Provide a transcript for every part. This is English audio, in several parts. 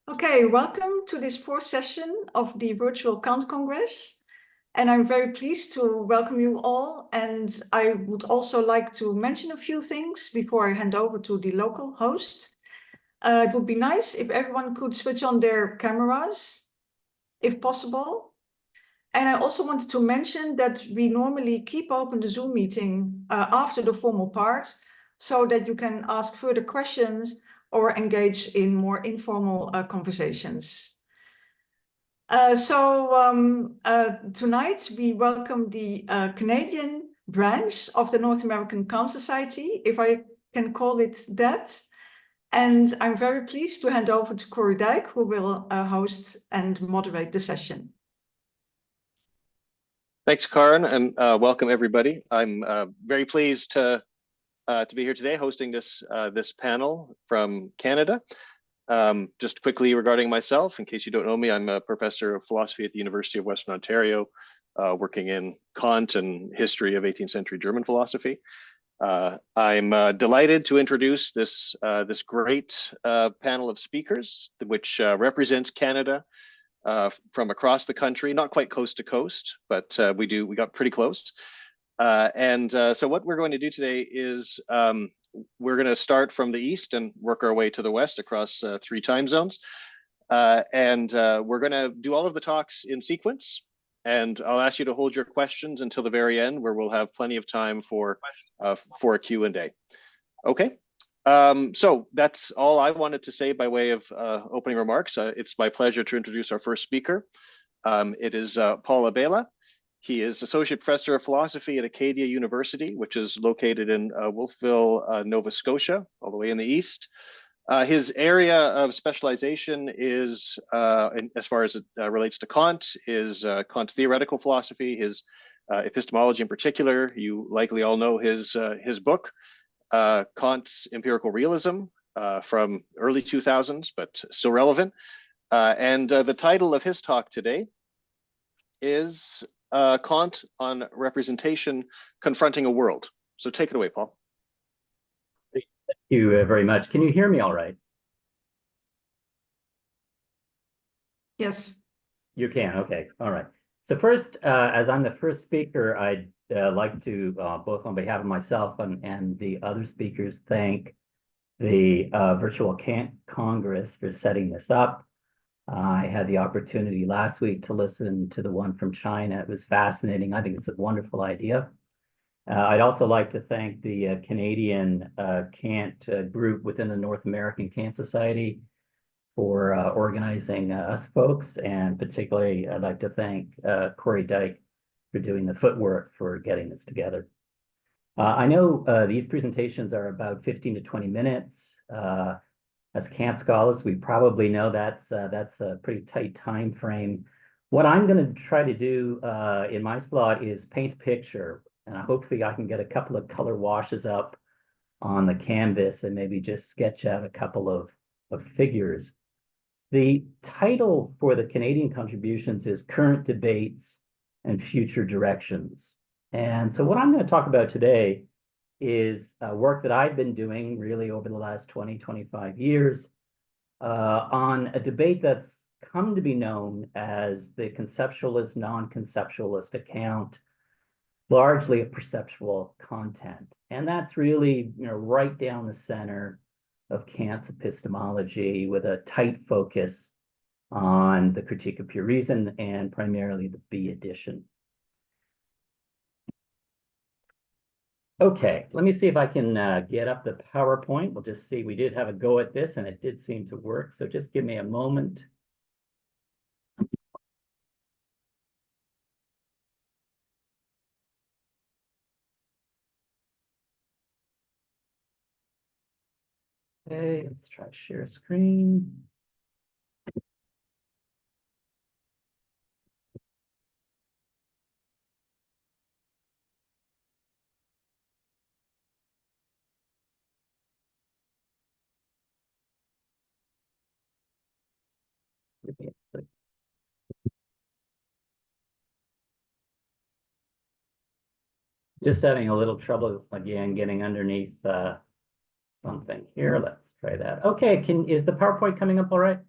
Okay, welcome to this fourth session of the virtual Kant Congress. And I'm very pleased to welcome you all. And I would also like to mention a few things before I hand over to the local host. It would be nice if everyone could switch on their cameras, if possible. And I also wanted to mention that we normally keep open the Zoom meeting after the formal part, so that you can ask further questions or engage in more informal conversations. Tonight we welcome the Canadian branch of the North American Kant Society, if I can call it that. And I'm very pleased to hand over to Corey Dijk, who will host and moderate the session. Thanks, Karen, and welcome everybody. I'm very pleased to be here today hosting this panel from Canada. Just quickly regarding myself, in case you don't know me, I'm a professor of philosophy at the University of Western Ontario, working in Kant and history of 18th century German philosophy. I'm delighted to introduce this great panel of speakers, which represents Canada from across the country, not quite coast to coast, but we got pretty close. So what we're going to do today is we're going to start from the east and work our way to the west across 3 time zones. We're going to do all of the talks in sequence. And I'll ask you to hold your questions until the very end, where we'll have plenty of time for a Q&A. Okay. So that's all I wanted to say by way of opening remarks. It's my pleasure to introduce our first speaker. It is Paul Abela. He is Associate Professor of Philosophy at Acadia University, which is located in Wolfville, Nova Scotia, all the way in the east. His area of specialization is, as far as it relates to Kant, is Kant's theoretical philosophy, his epistemology in particular. You likely all know his book, Kant's Empirical Realism, from early 2000s, but still relevant. The title of his talk today is Kant on Representation Confronting a World. So take it away, Paul. Thank you very much. Can you hear me all right? Yes. You can, okay, all right. So first, as I'm the first speaker, I'd like to, both on behalf of myself and the other speakers, thank the Virtual Kant Congress for setting this up. I had the opportunity last week to listen to the one from China. It was fascinating. I think it's a wonderful idea. I'd also like to thank the Canadian Kant group within the North American Kant Society for organizing us folks. And particularly, I'd like to thank Corey Dijk for doing the footwork for getting this together. I know these presentations are about 15 to 20 minutes. As Kant scholars, we probably know that's a pretty tight time frame. What I'm going to try to do in my slot is paint a picture, and hopefully I can get a couple of color washes up on the canvas and maybe just sketch out a couple of figures. The title for the Canadian contributions is Current Debates and Future Directions. And so what I'm going to talk about today is work that I've been doing really over the last 20, 25 years on a debate that's come to be known as the conceptualist, non-conceptualist account, largely of perceptual content. And that's really, right down the center of Kant's epistemology, with a tight focus on the Critique of Pure Reason and primarily the B edition. Okay, let me see if I can get up the PowerPoint. We'll just see. We did have a go at this, and it did seem to work. So just give me a moment. Okay, let's try share screen. Just having a little trouble again getting underneath something here. Let's try that. Okay, is the PowerPoint coming up all right?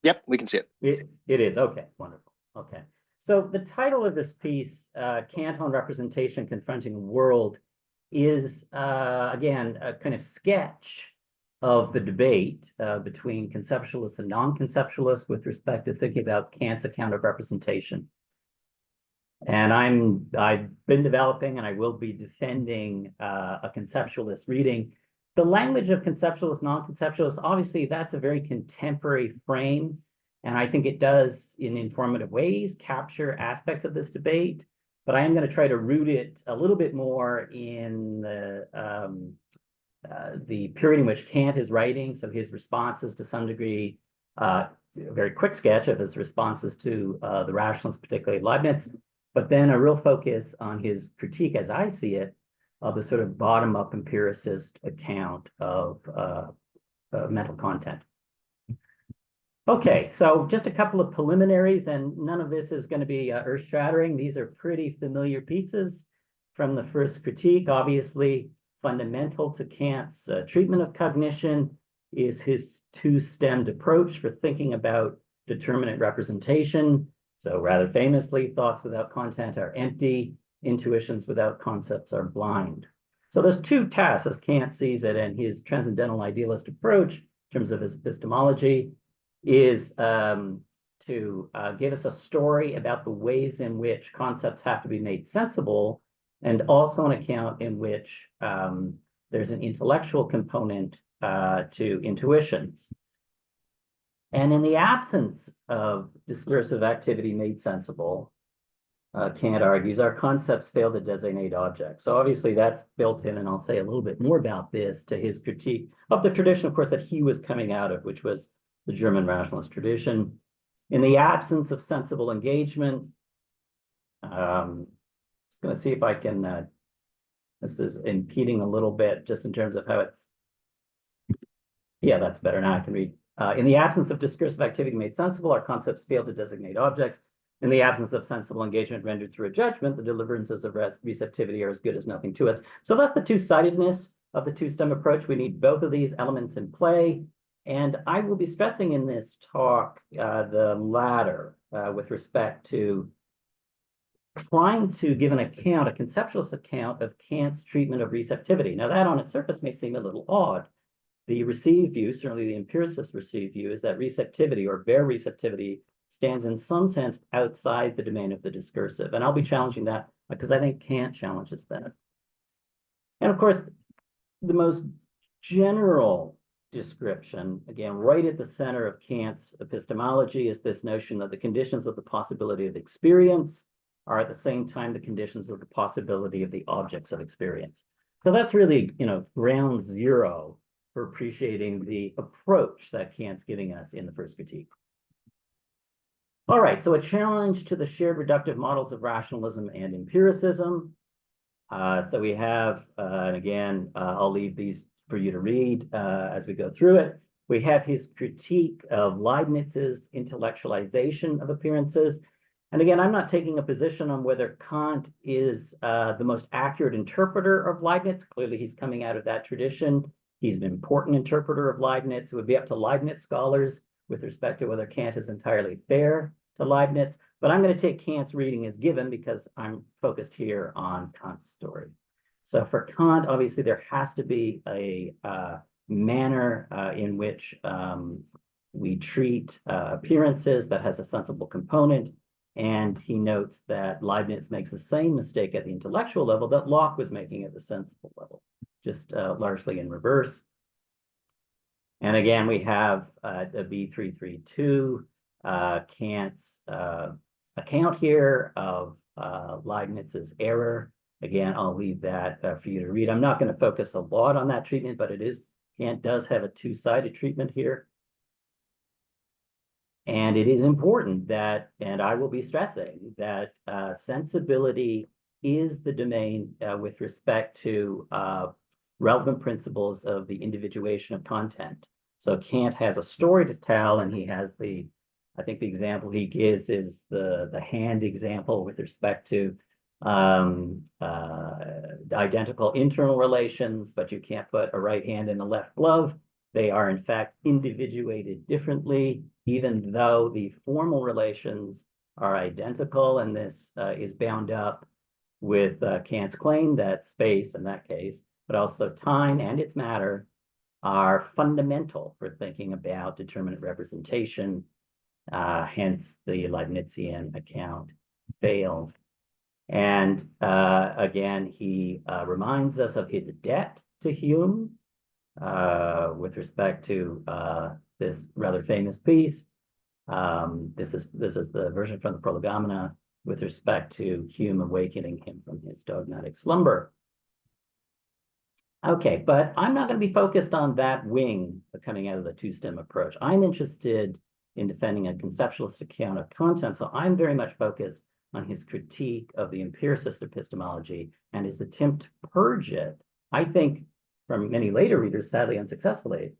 Yep, we can see it. It is, okay, wonderful, okay. So the title of this piece, Kant on Representation Confronting a World, is, again, a kind of sketch of the debate between conceptualists and non-conceptualists with respect to thinking about Kant's account of representation. And I've been developing and I will be defending a conceptualist reading. The language of conceptualist, non-conceptualist, obviously that's a very contemporary frame. And I think it does, in informative ways, capture aspects of this debate. But I am going to try to root it a little bit more in the period in which Kant is writing. So his responses to some degree, a very quick sketch of his responses to the rationalists, particularly Leibniz, but then a real focus on his critique, as I see it, of the sort of bottom-up empiricist account of mental content. Okay, so just a couple of preliminaries, and none of this is going to be earth-shattering. These are pretty familiar pieces from the first critique. Obviously, fundamental to Kant's treatment of cognition is his two-stemmed approach for thinking about determinate representation. So rather famously, thoughts without content are empty, intuitions without concepts are blind. So there's two tasks as Kant sees it, and his transcendental idealist approach in terms of his epistemology is to give us a story about the ways in which concepts have to be made sensible, and also an account in which there's an intellectual component to intuitions. And in the absence of discursive activity made sensible, Kant argues, our concepts fail to designate objects. So obviously that's built in, and I'll say a little bit more about this, to his critique of the tradition, of course, that he was coming out of, which was the German rationalist tradition. In the absence of sensible engagement, just going to see if I can, this is impeding a little bit just in terms of how it's, yeah, that's better. Now I can read. In the absence of discursive activity made sensible, our concepts fail to designate objects. In the absence of sensible engagement rendered through a judgment, the deliverances of receptivity are as good as nothing to us. So that's the two-sidedness of the two-stem approach. We need both of these elements in play. And I will be stressing in this talk the latter with respect to trying to give an account, a conceptualist account of Kant's treatment of receptivity. Now that on its surface may seem a little odd. The received view, certainly the empiricist received view, is that receptivity or bare receptivity stands in some sense outside the domain of the discursive. And I'll be challenging that because I think Kant challenges that. And of course, the most general description, again, right at the center of Kant's epistemology, is this notion that the conditions of the possibility of experience are at the same time the conditions of the possibility of the objects of experience. So that's really, ground zero for appreciating the approach that Kant's giving us in the first critique. All right, so a challenge to the shared reductive models of rationalism and empiricism. So we have, and again, I'll leave these for you to read as we go through it. We have his critique of Leibniz's intellectualization of appearances. And again, I'm not taking a position on whether Kant is the most accurate interpreter of Leibniz. Clearly, he's coming out of that tradition. He's an important interpreter of Leibniz. It would be up to Leibniz scholars with respect to whether Kant is entirely fair to Leibniz. But I'm going to take Kant's reading as given because I'm focused here on Kant's story. So for Kant, obviously, there has to be a manner in which we treat appearances that has a sensible component. And he notes that Leibniz makes the same mistake at the intellectual level that Locke was making at the sensible level, just largely in reverse. And again, we have the B332, Kant's account here of Leibniz's error. Again, I'll leave that for you to read. I'm not going to focus a lot on that treatment, but Kant does have a two-sided treatment here. And it is important that, and I will be stressing, that sensibility is the domain with respect to relevant principles of the individuation of content. So Kant has a story to tell, and he has I think the example he gives is the hand example with respect to identical internal relations, but you can't put a right hand in a left glove. They are in fact individuated differently. even though the formal relations are identical, and this is bound up with Kant's claim that space, in that case, but also time and its matter, are fundamental for thinking about determinate representation. Hence, the Leibnizian account fails. And again, he reminds us of his debt to Hume with respect to this rather famous piece. This is the version from the Prolegomena with respect to Hume awakening him from his dogmatic slumber. Okay, but I'm not going to be focused on that wing coming out of the two-stem approach. I'm interested in defending a conceptualist account of content, so I'm very much focused on his critique of the empiricist epistemology and his attempt to purge it, I think, from many later readers, sadly unsuccessfully,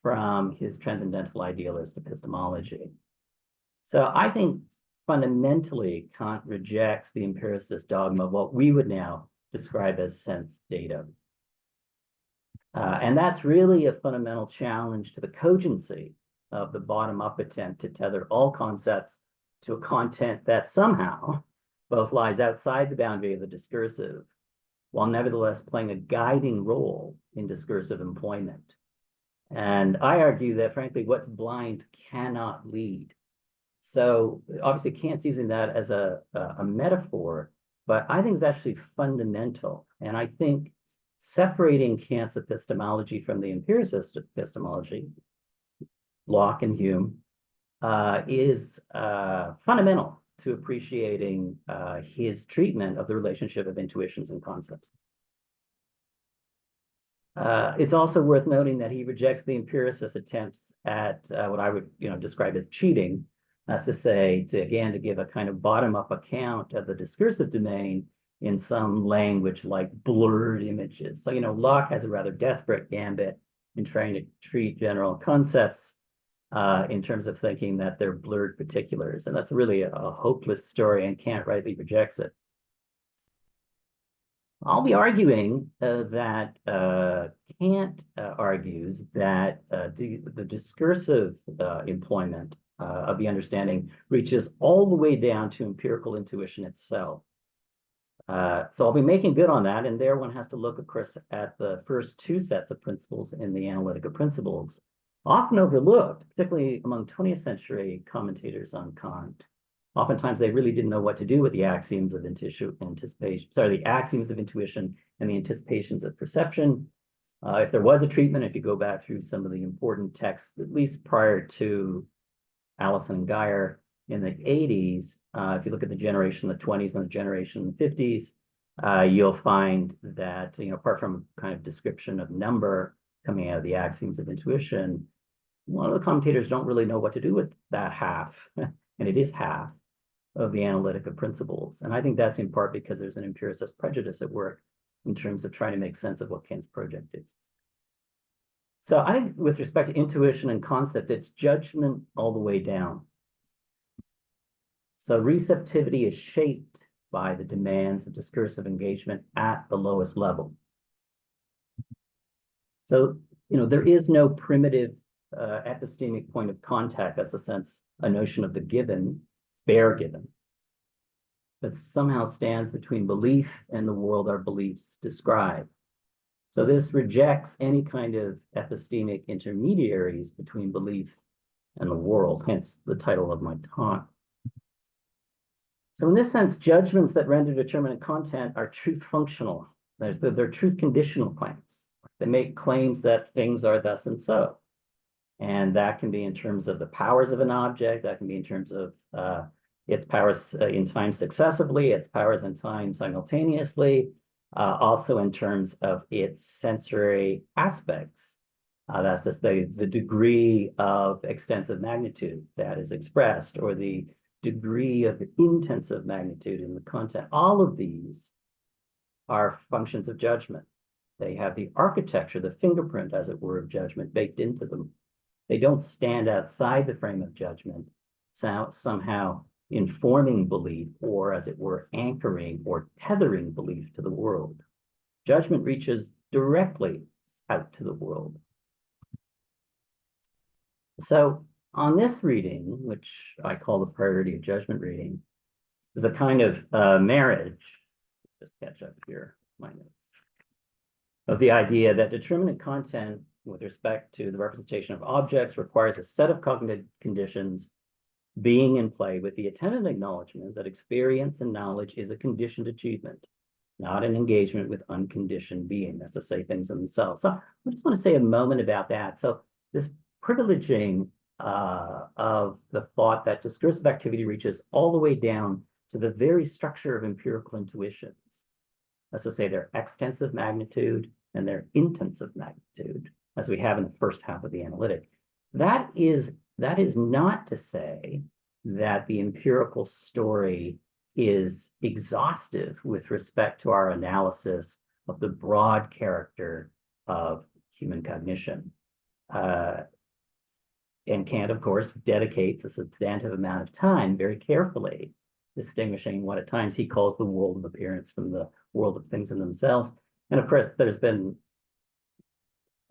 from his transcendental idealist epistemology. So I think fundamentally Kant rejects the empiricist dogma of what we would now describe as sense data. And that's really a fundamental challenge to the cogency of the bottom-up attempt to tether all concepts to a content that somehow both lies outside the boundary of the discursive, while nevertheless playing a guiding role in discursive employment. And I argue that, frankly, what's blind cannot lead. So obviously Kant's using that as a metaphor, but I think it's actually fundamental. And I think separating Kant's epistemology from the empiricist epistemology, Locke and Hume, is fundamental to appreciating his treatment of the relationship of intuitions and concepts. It's also worth noting that he rejects the empiricist attempts at what I would describe as cheating, that's to say, to give a kind of bottom-up account of the discursive domain in some language like blurred images. So, Locke has a rather desperate gambit in trying to treat general concepts in terms of thinking that they're blurred particulars. And that's really a hopeless story, and Kant rightly rejects it. I'll be arguing that Kant argues that the discursive employment of the understanding reaches all the way down to empirical intuition itself. So I'll be making good on that, and there one has to look, of course, at the first two sets of principles in the Analytic principles, often overlooked, particularly among 20th century commentators on Kant. Oftentimes they really didn't know what to do with the axioms of the axioms of intuition and the anticipations of perception. If there was a treatment, if you go back through some of the important texts, at least prior to Allison and Geyer in the 80s, if you look at the generation in the 20s and the generation in the 50s, you'll find that, apart from kind of description of number coming out of the axioms of intuition, a lot of the commentators don't really know what to do with that half, and it is half of the Analytic principles. And I think that's in part because there's an empiricist prejudice at work in terms of trying to make sense of what Kant's project is. So I think with respect to intuition and concept, it's judgment all the way down. So receptivity is shaped by the demands of discursive engagement at the lowest level. So, there is no primitive epistemic point of contact. That's a notion of the given, bare given, that somehow stands between belief and the world our beliefs describe. So this rejects any kind of epistemic intermediaries between belief and the world, hence the title of my talk. So in this sense, judgments that render determinate content are truth functional. They're truth conditional claims. They make claims that things are thus and so. And that can be in terms of the powers of an object, that can be in terms of its powers in time successively, its powers in time simultaneously, also in terms of its sensory aspects. That's to say, the degree of extensive magnitude that is expressed, or the degree of intensive magnitude in the content. All of these are functions of judgment. They have the architecture, the fingerprint, as it were, of judgment baked into them. They don't stand outside the frame of judgment, somehow informing belief, or as it were, anchoring or tethering belief to the world. Judgment reaches directly out to the world. So on this reading, which I call the priority of judgment reading, is a kind of marriage, just catch up here, my notes, of the idea that determinate content with respect to the representation of objects requires a set of cognitive conditions being in play with the attendant acknowledgement that experience and knowledge is a conditioned achievement, not an engagement with unconditioned being. That's to say things in themselves. So I just want to say a moment about that. So this privileging of the thought that discursive activity reaches all the way down to the very structure of empirical intuitions. That's to say their extensive magnitude and their intensive magnitude, as we have in the first half of the analytic. That is not to say that the empirical story is exhaustive with respect to our analysis of the broad character of human cognition. And Kant, of course, dedicates a substantive amount of time very carefully distinguishing what at times he calls the world of appearance from the world of things in themselves. And of course, there's been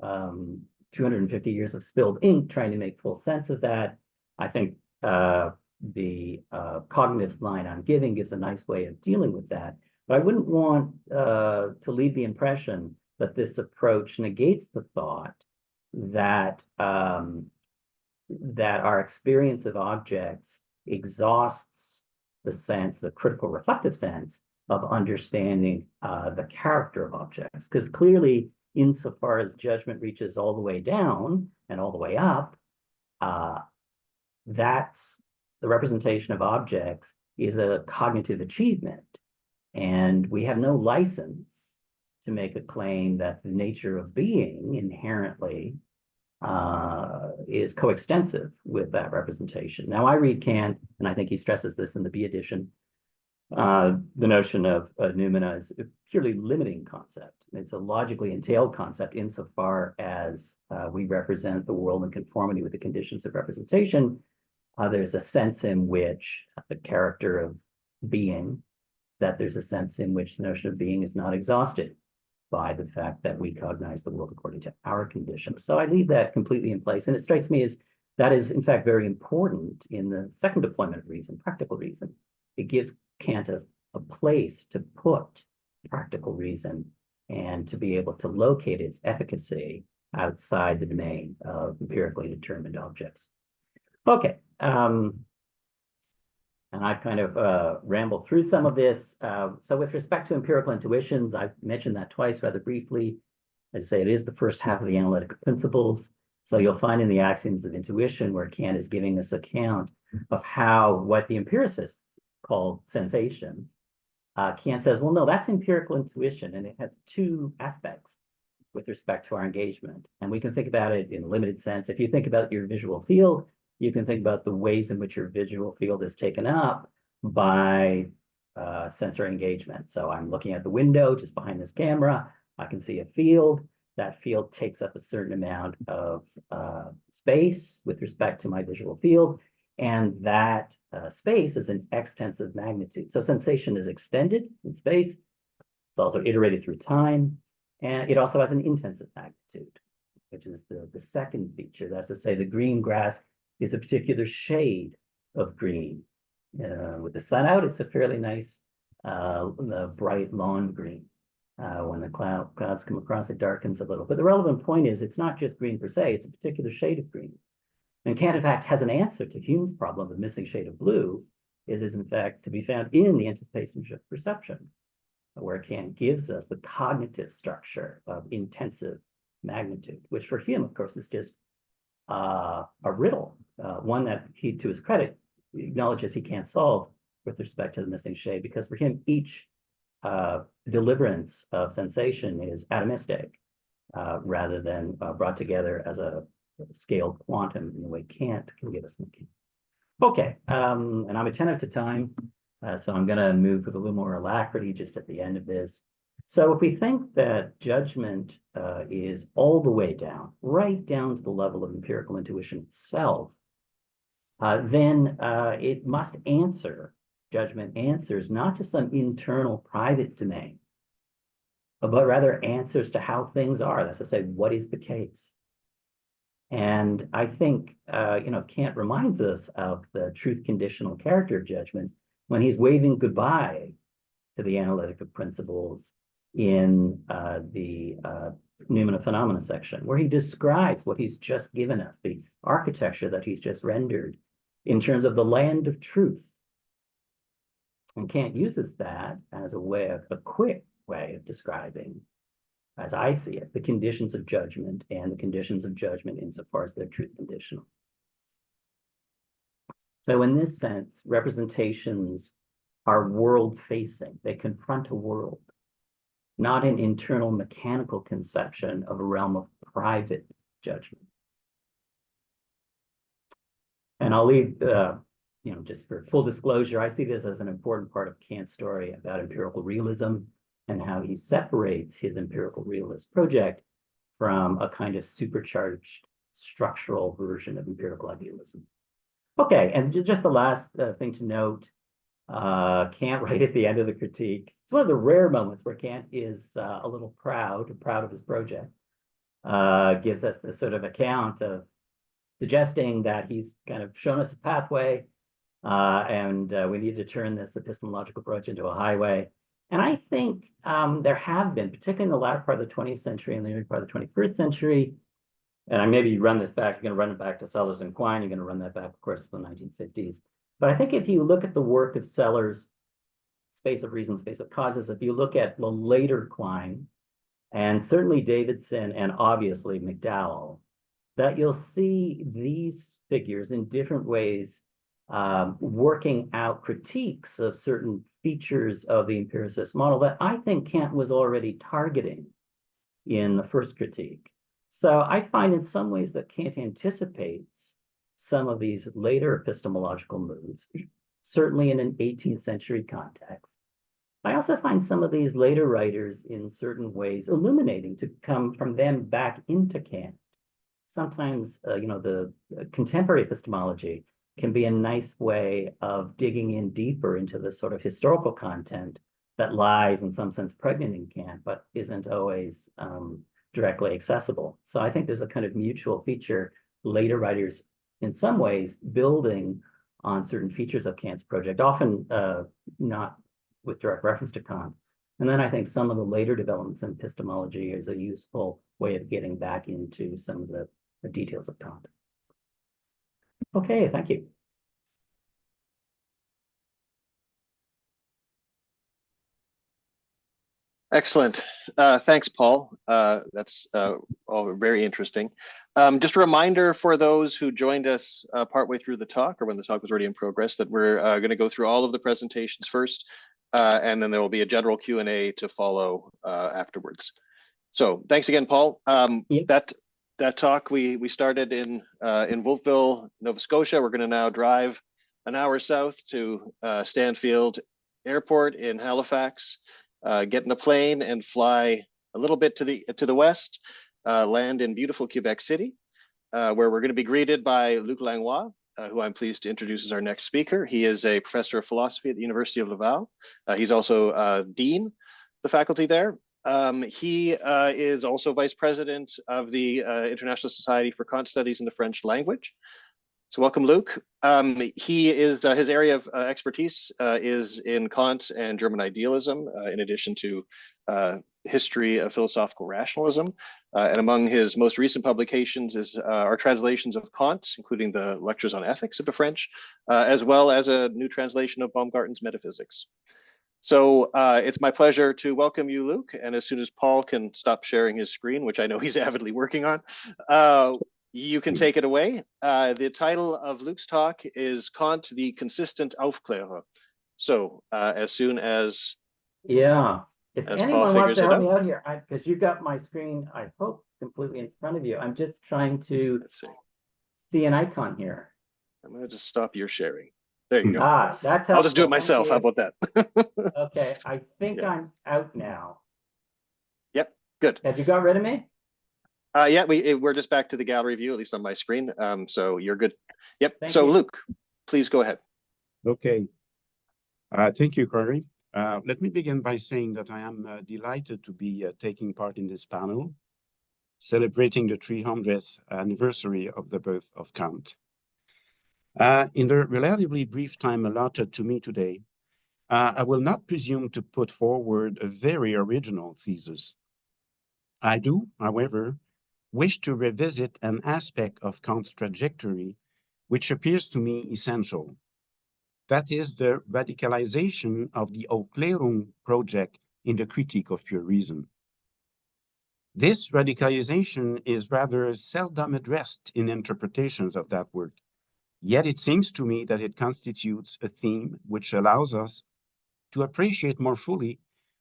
250 years of spilled ink trying to make full sense of that. I think the cognitive line I'm giving gives a nice way of dealing with that. But I wouldn't want to leave the impression that this approach negates the thought that that our experience of objects exhausts the sense, the critical reflective sense of understanding the character of objects. Because clearly, insofar as judgment reaches all the way down and all the way up, that's the representation of objects is a cognitive achievement. And we have no license to make a claim that the nature of being inherently is coextensive with that representation. Now, I read Kant, and I think he stresses this in the B edition, the notion of noumena is a purely limiting concept. It's a logically entailed concept insofar as we represent the world in conformity with the conditions of representation. There's a sense in which the character of being, that there's a sense in which the notion of being is not exhausted by the fact that we cognize the world according to our conditions. So I leave that completely in place. And it strikes me as that is, in fact, very important in the second deployment of reason, practical reason. It gives Kant a place to put practical reason and to be able to locate its efficacy outside the domain of empirically determined objects. Okay. And I've kind of rambled through some of this. So with respect to empirical intuitions, I've mentioned that twice rather briefly. As I say, it is the first half of the analytic principles. So you'll find in the axioms of intuition where Kant is giving us account of how what the empiricists call sensation. Kant says, well, no, that's empirical intuition, and it has two aspects with respect to our engagement. And we can think about it in a limited sense. If you think about your visual field, you can think about the ways in which your visual field is taken up by sensory engagement. So I'm looking at the window just behind this camera. I can see a field. That field takes up a certain amount of space with respect to my visual field. And that space is an extensive magnitude. So sensation is extended in space. It's also iterated through time. And it also has an intensive magnitude, which is the second feature. That's to say the green grass is a particular shade of green. With the sun out, it's a fairly nice, bright lawn green. When the clouds come across, it darkens a little. But the relevant point is it's not just green per se, it's a particular shade of green. And Kant, in fact, has an answer to Hume's problem of missing shade of blue. It is, in fact, to be found in the anticipation of perception, where Kant gives us the cognitive structure of intensive magnitude, which for Hume, of course, is just a riddle, one that he, to his credit, acknowledges he can't solve with respect to the missing shade, because for him, each deliverance of sensation is atomistic rather than brought together as a scaled quantum in the way Kant can give us. Okay, and I'm attentive to time, so I'm going to move with a little more alacrity just at the end of this. So if we think that judgment is all the way down, right down to the level of empirical intuition itself, then it must answer, judgment answers not to some internal private domain, but rather answers to how things are. That's to say, what is the case? And I think, Kant reminds us of the truth conditional character of judgment when he's waving goodbye to the analytic principles in the Noumena Phenomena section, where he describes what he's just given us, the architecture that he's just rendered in terms of the land of truth. And Kant uses that as a quick way of describing, as I see it, the conditions of judgment and the conditions of judgment insofar as they're truth conditional. So in this sense, representations are world-facing. They confront a world, not an internal mechanical conception of a realm of private judgment. And I'll leave, just for full disclosure, I see this as an important part of Kant's story about empirical realism and how he separates his empirical realist project from a kind of supercharged structural version of empirical idealism. Okay, and just the last thing to note, Kant, right at the end of the critique, it's one of the rare moments where Kant is a little proud of his project, gives us this sort of account of suggesting that he's kind of shown us a pathway, and we need to turn this epistemological approach into a highway. And I think there have been, particularly in the latter part of the 20th century and the early part of the 21st century, and I maybe run this back, you're going to run it back to Sellers and Quine, you're going to run that back, of course, to the 1950s. But I think if you look at the work of Sellers, Space of Reason, Space of Causes, if you look at the later Quine, and certainly Davidson and obviously McDowell, that you'll see these figures in different ways working out critiques of certain features of the empiricist model that I think Kant was already targeting in the first critique. So I find in some ways that Kant anticipates some of these later epistemological moves, certainly in an 18th century context. I also find some of these later writers in certain ways illuminating to come from them back into Kant. Sometimes, the contemporary epistemology can be a nice way of digging in deeper into the sort of historical content that lies in some sense pregnant in Kant, but isn't always directly accessible. So I think there's a kind of mutual feature, later writers in some ways building on certain features of Kant's project, often not with direct reference to Kant. And then I think some of the later developments in epistemology is a useful way of getting back into some of the details of Kant. Okay, thank you. Excellent. Thanks, Paul. That's all very interesting. Just a reminder for those who joined us partway through the talk, or when the talk was already in progress, that we're going to go through all of the presentations first, and then there will be a general Q&A to follow afterwards. So thanks again, Paul. That talk we started in Wolfville, Nova Scotia. We're going to now drive an hour south to Stanfield Airport in Halifax. Get in a plane and fly a little bit to the west, land in beautiful Quebec City, where we're going to be greeted by Luc Langlois, who I'm pleased to introduce as our next speaker. He is a professor of philosophy at the University of Laval. He's also dean of the faculty there. He is also vice president of the International Society for Kant Studies in the French Language. So welcome, Luc. He is his area of expertise is in Kant and German idealism, in addition to history of philosophical rationalism. And among his most recent publications are translations of Kant, including the lectures on ethics into French, as well as a new translation of Baumgarten's Metaphysics. So it's my pleasure to welcome you, Luc. And as soon as Paul can stop sharing his screen, which I know he's avidly working on, you can take it away. The title of Luc's talk is Kant, the Consistent Aufklärer. So as soon as if anyone Paul wants to help me out out here, because you've got my screen, I hope, completely in front of you. I'm just trying to see an icon here. I'm going to just stop your sharing. There you go. That's helpful. I'll just do it myself. How about that? Okay, I think I'm out now. Yep, good. Have you got rid of me? Yeah, we're just back to the gallery view, at least on my screen. So you're good. Yep. Thank so you. Luc, please go ahead. Okay. Thank you, Corey. Let me begin by saying that I am delighted to be taking part in this panel. celebrating the 300th anniversary of the birth of Kant. In the relatively brief time allotted to me today, I will not presume to put forward a very original thesis. I do, however, wish to revisit an aspect of Kant's trajectory which appears to me essential. That is the radicalization of the Aufklärung project in the critique of pure reason. This radicalization is rather seldom addressed in interpretations of that work, yet it seems to me that it constitutes a theme which allows us to appreciate more fully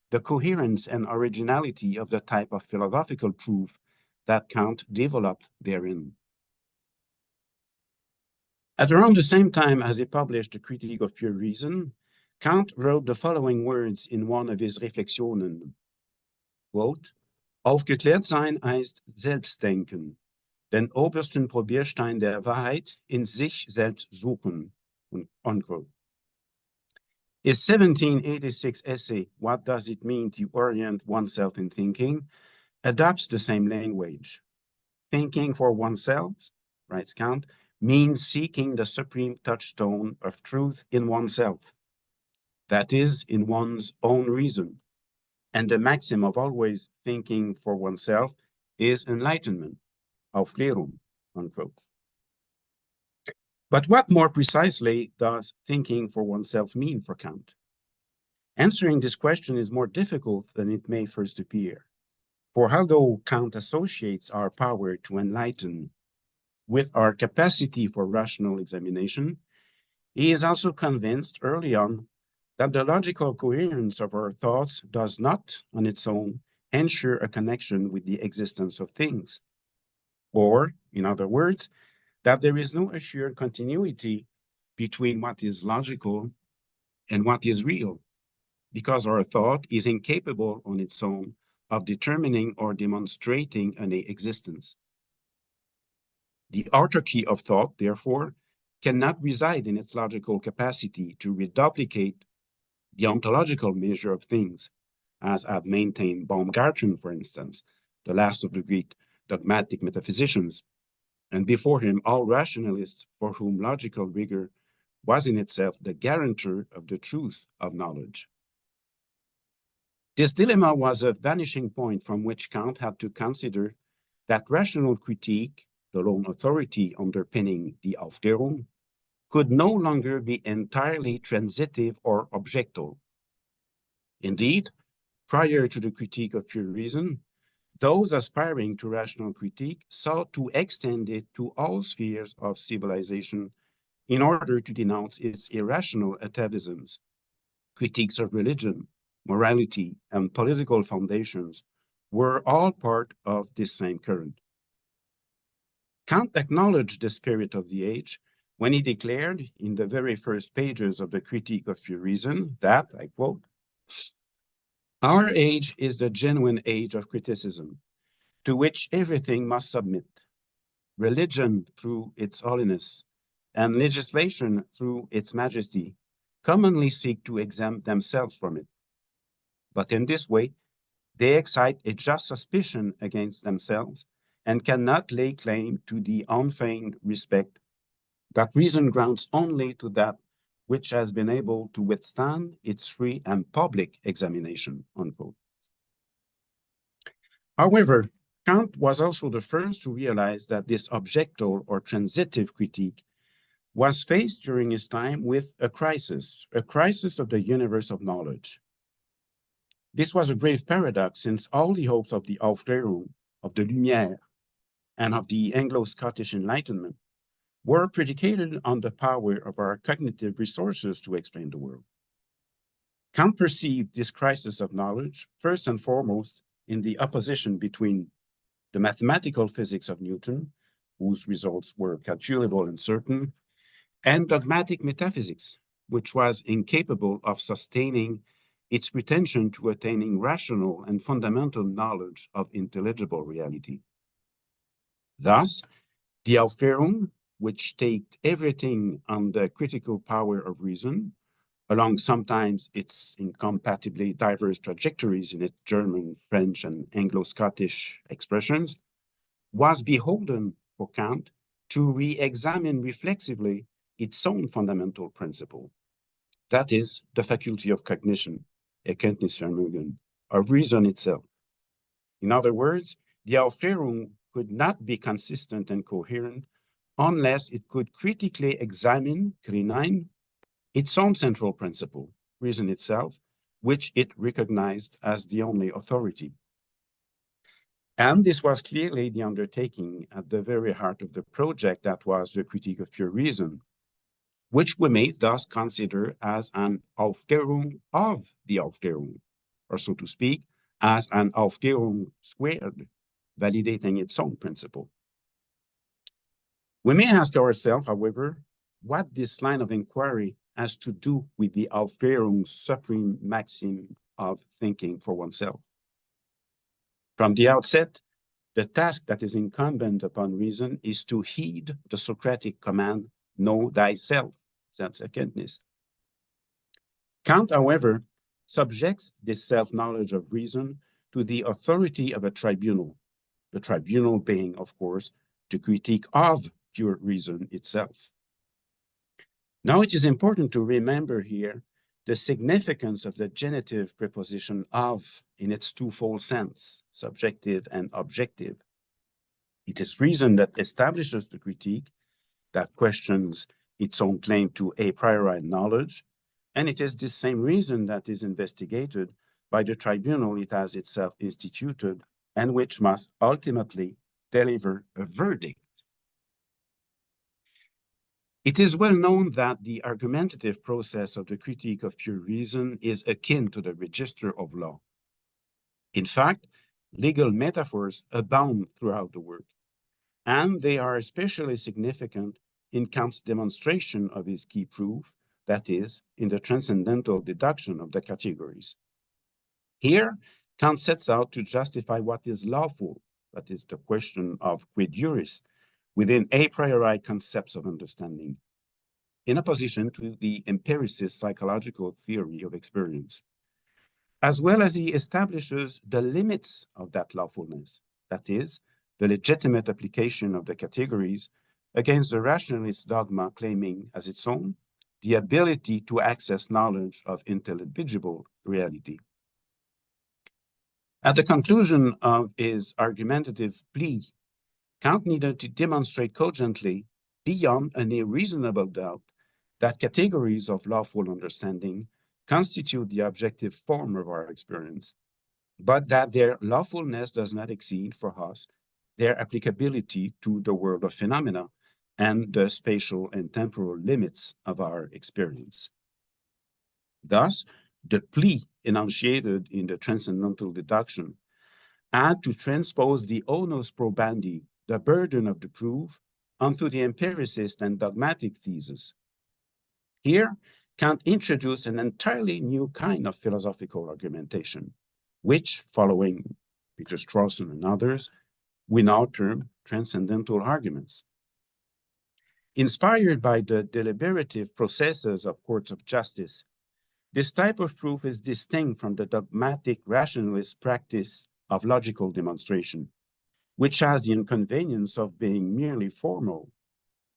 the coherence and originality of the type of philosophical proof that Kant developed therein. At around the same time as he published the Critique of Pure Reason, Kant wrote the following words in one of his Reflexionen, quote, Aufgeklärt sein heißt Selbstdenken, den obersten Probierstein der Wahrheit in sich selbst suchen, unquote. His 1786 essay, What Does It Mean to Orient Oneself in Thinking, adopts the same language. Thinking for oneself, writes Kant, means seeking the supreme touchstone of truth in oneself, that is, in one's own reason. And the maxim of always thinking for oneself is enlightenment, Aufklärung, unquote. But what more precisely does thinking for oneself mean for Kant? Answering this question is more difficult than it may first appear. For although Kant associates our power to enlighten with our capacity for rational examination, he is also convinced early on that the logical coherence of our thoughts does not, on its own, ensure a connection with the existence of things. Or, in other words, that there is no assured continuity between what is logical and what is real, because our thought is incapable on its own of determining or demonstrating an existence. The autarky of thought, therefore, cannot reside in its logical capacity to reduplicate the ontological measure of things, as have maintained Baumgarten, for instance, the last of the Greek dogmatic metaphysicians, and before him all rationalists for whom logical rigor was in itself the guarantor of the truth of knowledge. This dilemma was a vanishing point from which Kant had to consider that rational critique, the lone authority underpinning the Aufklärung, could no longer be entirely transitive or objectal. Indeed, prior to the Critique of Pure Reason, those aspiring to rational critique sought to extend it to all spheres of civilization in order to denounce its irrational atavisms. Critiques of religion, morality, and political foundations were all part of this same current. Kant acknowledged the spirit of the age when he declared in the very first pages of the Critique of Pure Reason that, I quote, our age is the genuine age of criticism, to which everything must submit. Religion through its holiness, and legislation through its majesty, commonly seek to exempt themselves from it. But in this way, they excite a just suspicion against themselves and cannot lay claim to the unfeigned respect that reason grounds only to that which has been able to withstand its free and public examination, unquote. However, Kant was also the first to realize that this objectal or transitive critique was faced during his time with a crisis of the universe of knowledge. This was a grave paradox since all the hopes of the Aufklärung, of the Lumière, and of the Anglo-Scottish Enlightenment were predicated on the power of our cognitive resources to explain the world. Kant perceived this crisis of knowledge first and foremost in the opposition between the mathematical physics of Newton, whose results were calculable and certain, and dogmatic metaphysics, which was incapable of sustaining its pretension to attaining rational and fundamental knowledge of intelligible reality. Thus, the Aufklärung, which staked everything on the critical power of reason, along sometimes its incompatibly diverse trajectories in its German, French, and Anglo-Scottish expressions, was beholden for Kant to re-examine reflexively its own fundamental principle. That is, the faculty of cognition, Erkenntnisvermögen, of reason itself. In other words, the Aufklärung could not be consistent and coherent unless it could critically examine, its own central principle, reason itself, which it recognized as the only authority. And this was clearly the undertaking at the very heart of the project that was the critique of pure reason, which we may thus consider as an Aufklärung of the Aufklärung, or so to speak, as an Aufklärung squared, validating its own principle. We may ask ourselves, however, what this line of inquiry has to do with the Aufklärung's supreme maxim of thinking for oneself. From the outset, the task that is incumbent upon reason is to heed the Socratic command, know thyself, Selbsterkenntnis. Kant, however, subjects this self-knowledge of reason to the authority of a tribunal, the tribunal being, of course, the critique of pure reason itself. Now, it is important to remember here the significance of the genitive preposition of in its twofold sense, subjective and objective. It is reason that establishes the critique, that questions its own claim to a priori knowledge, and it is this same reason that is investigated by the tribunal it has itself instituted and which must ultimately deliver a verdict. It is well known that the argumentative process of the critique of pure reason is akin to the register of law. In fact, legal metaphors abound throughout the work, and they are especially significant in Kant's demonstration of his key proof, that is, in the transcendental deduction of the categories. Here, Kant sets out to justify what is lawful, that is, the question of quid juris, within a priori concepts of understanding, in opposition to the empiricist psychological theory of experience, as well as he establishes the limits of that lawfulness, that is, the legitimate application of the categories against the rationalist dogma claiming as its own the ability to access knowledge of intelligible reality. At the conclusion of his argumentative plea, Kant needed to demonstrate cogently, beyond any reasonable doubt, that categories of lawful understanding constitute the objective form of our experience, but that their lawfulness does not exceed for us their applicability to the world of phenomena and the spatial and temporal limits of our experience. Thus, the plea enunciated in the transcendental deduction had to transpose the onus probandi, the burden of the proof, onto the empiricist and dogmatic thesis. Here, Kant introduced an entirely new kind of philosophical argumentation, which, following Peter Strawson and others, we now term transcendental arguments. Inspired by the deliberative processes of courts of justice, this type of proof is distinct from the dogmatic rationalist practice of logical demonstration, which has the inconvenience of being merely formal,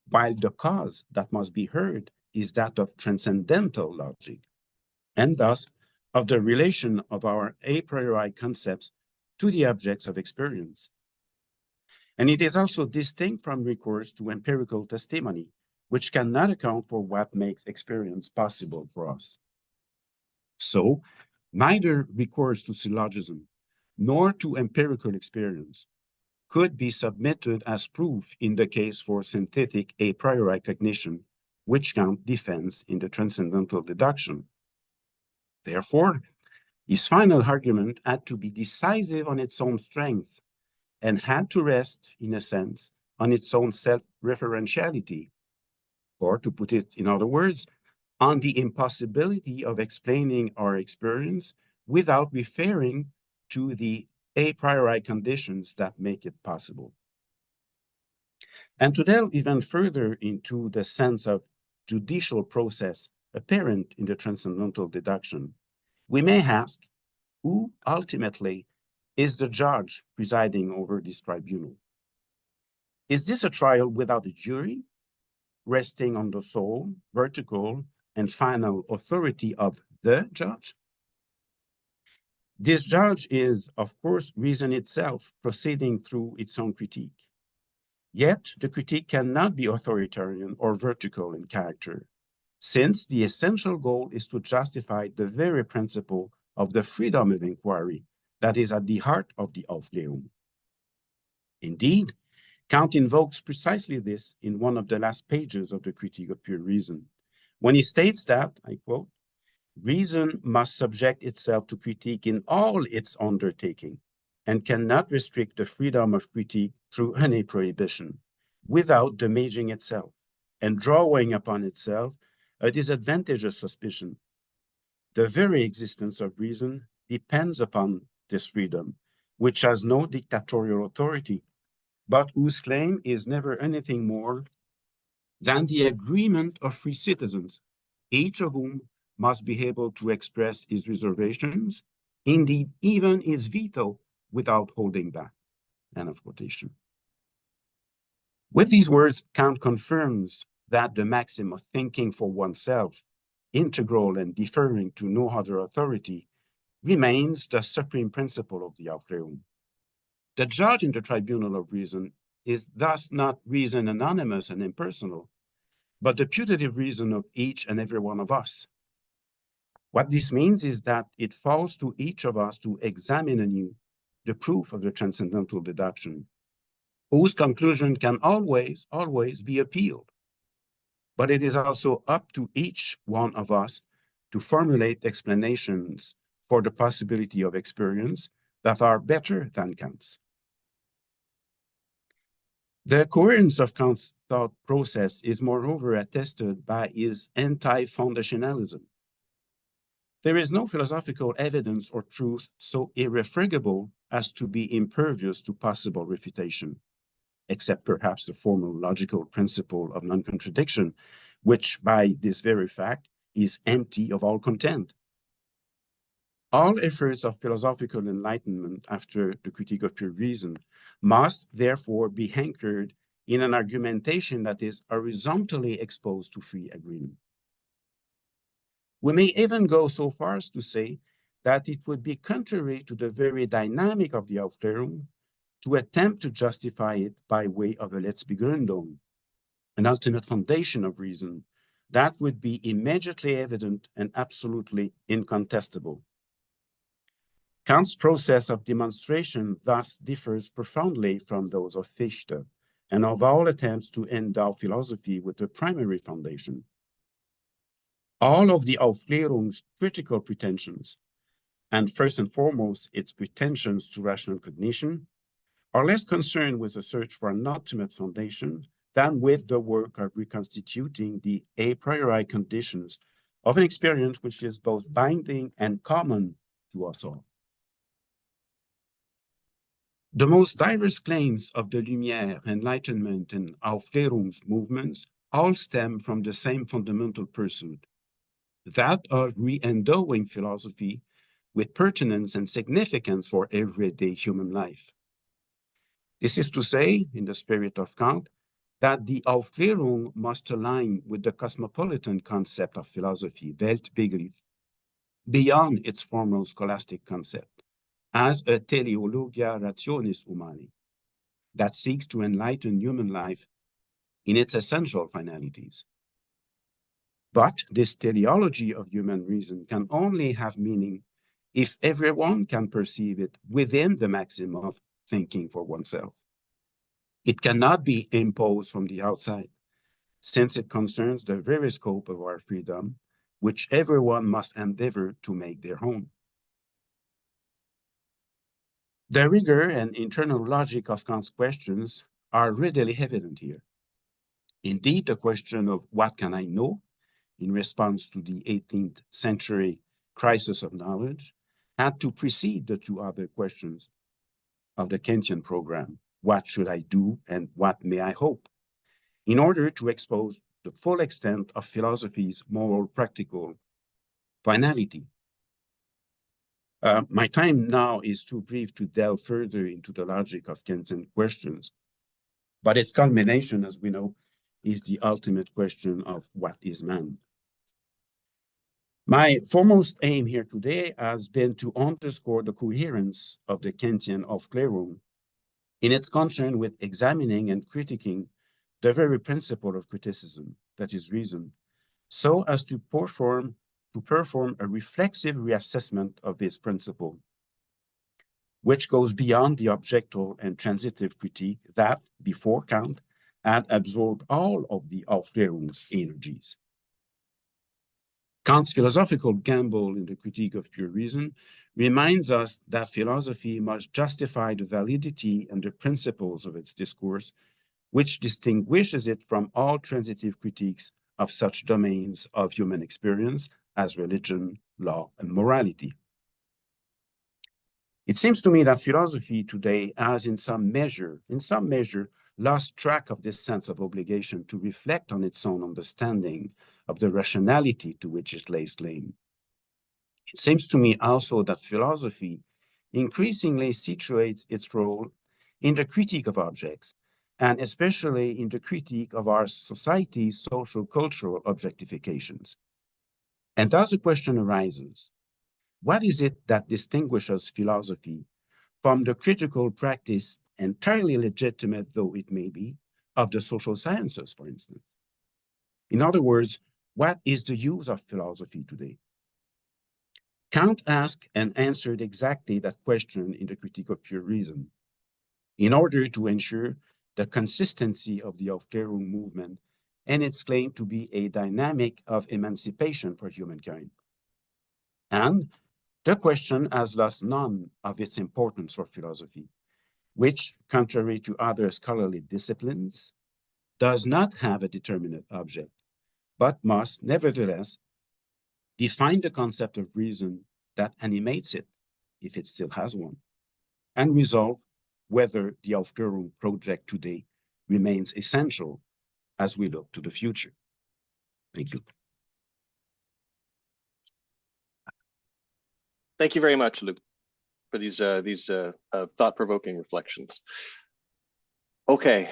while the cause that must be heard is that of transcendental logic, and thus of the relation of our a priori concepts to the objects of experience. And it is also distinct from recourse to empirical testimony, which cannot account for what makes experience possible for us. So, neither recourse to syllogism nor to empirical experience could be submitted as proof in the case for synthetic a priori cognition, which Kant defends in the transcendental deduction. Therefore, his final argument had to be decisive on its own strength and had to rest, in a sense, on its own self-referentiality, or to put it in other words, on the impossibility of explaining our experience without referring to the a priori conditions that make it possible. And to delve even further into the sense of judicial process apparent in the transcendental deduction, we may ask, who ultimately is the judge presiding over this tribunal? Is this a trial without a jury, resting on the sole, vertical, and final authority of the judge? This judge is, of course, reason itself, proceeding through its own critique. Yet, the critique cannot be authoritarian or vertical in character, since the essential goal is to justify the very principle of the freedom of inquiry that is at the heart of the Aufklärung. Indeed, Kant invokes precisely this in one of the last pages of the Critique of Pure Reason, when he states that, I quote, "Reason must subject itself to critique in all its undertaking, and cannot restrict the freedom of critique through any prohibition, without damaging itself and drawing upon itself a disadvantageous suspicion. The very existence of reason depends upon this freedom, which has no dictatorial authority, but whose claim is never anything more than the agreement of free citizens, each of whom must be able to express his reservations, indeed even his veto, without holding back." End of quotation. With these words, Kant confirms that the maxim of thinking for oneself, integral and deferring to no other authority, remains the supreme principle of the Aufklärung. The judge in the tribunal of reason is thus not reason anonymous and impersonal, but the putative reason of each and every one of us. What this means is that it falls to each of us to examine anew the proof of the transcendental deduction, whose conclusion can always be appealed. But it is also up to each one of us to formulate explanations for the possibility of experience that are better than Kant's. The coherence of Kant's thought process is moreover attested by his anti-foundationalism. There is no philosophical evidence or truth so irrefragable as to be impervious to possible refutation, except perhaps the formal logical principle of non-contradiction, which by this very fact is empty of all content. All efforts of philosophical enlightenment after the Critique of Pure Reason must therefore be anchored in an argumentation that is horizontally exposed to free agreement. We may even go so far as to say that it would be contrary to the very dynamic of the Aufklärung to attempt to justify it by way of a Letztbegründung, an ultimate foundation of reason that would be immediately evident and absolutely incontestable. Kant's process of demonstration thus differs profoundly from those of Fichte and of all attempts to endow philosophy with a primary foundation. All of the Aufklärung's critical pretensions, and first and foremost its pretensions to rational cognition, are less concerned with the search for an ultimate foundation than with the work of reconstituting the a priori conditions of an experience which is both binding and common to us all. The most diverse claims of the Lumière, Enlightenment, and Aufklärungs movements all stem from the same fundamental pursuit, that of re-endowing philosophy with pertinence and significance for everyday human life. This is to say, in the spirit of Kant, that the Aufklärung must align with the cosmopolitan concept of philosophy, Weltbegriff, beyond its formal scholastic concept, as a teleologia rationis humani, that seeks to enlighten human life in its essential finalities. But this teleology of human reason can only have meaning if everyone can perceive it within the maxim of thinking for oneself. It cannot be imposed from the outside, since it concerns the very scope of our freedom, which everyone must endeavor to make their own. The rigor and internal logic of Kant's questions are readily evident here. Indeed, the question of what can I know, in response to the 18th century crisis of knowledge, had to precede the two other questions of the Kantian program, what should I do and what may I hope, in order to expose the full extent of philosophy's moral practical finality. My time now is too brief to delve further into the logic of Kantian questions. But its culmination, as we know, is the ultimate question of what is man. My foremost aim here today has been to underscore the coherence of the Kantian Aufklärung in its concern with examining and critiquing the very principle of criticism, that is reason, so as to perform a reflexive reassessment of this principle, which goes beyond the objective and transitive critique that, before Kant, had absorbed all of the Aufklärung's energies. Kant's philosophical gamble in the Critique of Pure Reason reminds us that philosophy must justify the validity and the principles of its discourse, which distinguishes it from all transitive critiques of such domains of human experience as religion, law, and morality. It seems to me that philosophy today has in some measure, lost track of this sense of obligation to reflect on its own understanding of the rationality to which it lays claim. It seems to me also that philosophy increasingly situates its role in the critique of objects, and especially in the critique of our society's social-cultural objectifications. And thus the question arises, what is it that distinguishes philosophy from the critical practice, entirely legitimate though it may be, of the social sciences, for instance? In other words, what is the use of philosophy today? Kant asked and answered exactly that question in the Critique of Pure Reason, in order to ensure the consistency of the Aufklärung movement and its claim to be a dynamic of emancipation for humankind. And the question has lost none of its importance for philosophy, which, contrary to other scholarly disciplines, does not have a determinate object, but must nevertheless define the concept of reason that animates it, if it still has one, and resolve whether the Aufklärung project today remains essential as we look to the future. Thank you. Thank you very much, Luc, for these thought-provoking reflections. Okay,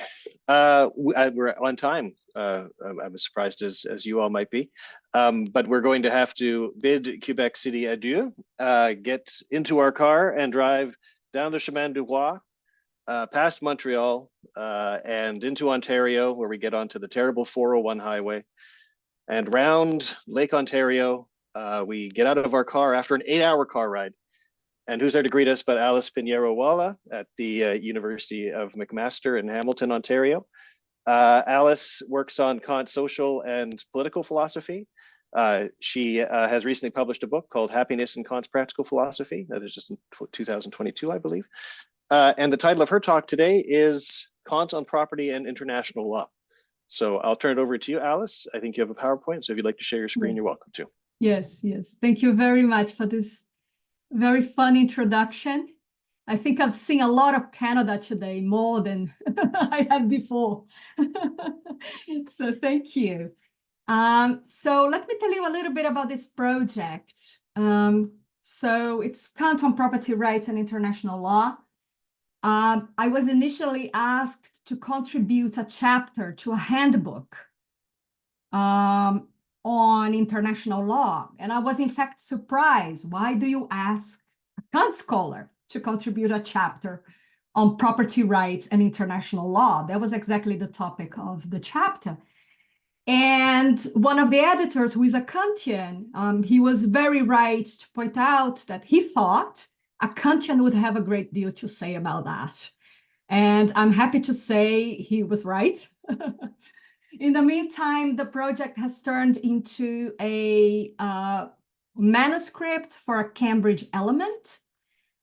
we're on time. I'm as surprised as you all might be, but we're going to have to bid Quebec City adieu, get into our car and drive down the Chemin du Roi, past Montreal, and into Ontario, where we get onto the terrible 401 highway, and round Lake Ontario. We get out of our car after an 8-hour car ride. And who's there to greet us but Alice Pinheiro-Walla at the University of McMaster in Hamilton, Ontario. Alice works on Kant's social and political philosophy. She has recently published a book called Happiness in Kant's Practical Philosophy. That is just in 2022, I believe. And the title of her talk today is Kant on Property and International Law. So I'll turn it over to you, Alice. I think you have a PowerPoint, so if you'd like to share your screen, You're welcome to. Yes. Thank you very much for this very fun introduction. I think I've seen a lot of Canada today, more than I had before. So thank you. So let me tell you a little bit about this project. So it's Kant on Property Rights and International Law. I was initially asked to contribute a chapter to a handbook on international law. And I was in fact surprised. Why do you ask a Kant scholar to contribute a chapter on property rights and international law? That was exactly the topic of the chapter. And one of the editors, who is a Kantian, he was very right to point out that he thought a Kantian would have a great deal to say about that. And I'm happy to say he was right. In the meantime, the project has turned into a manuscript for a Cambridge element.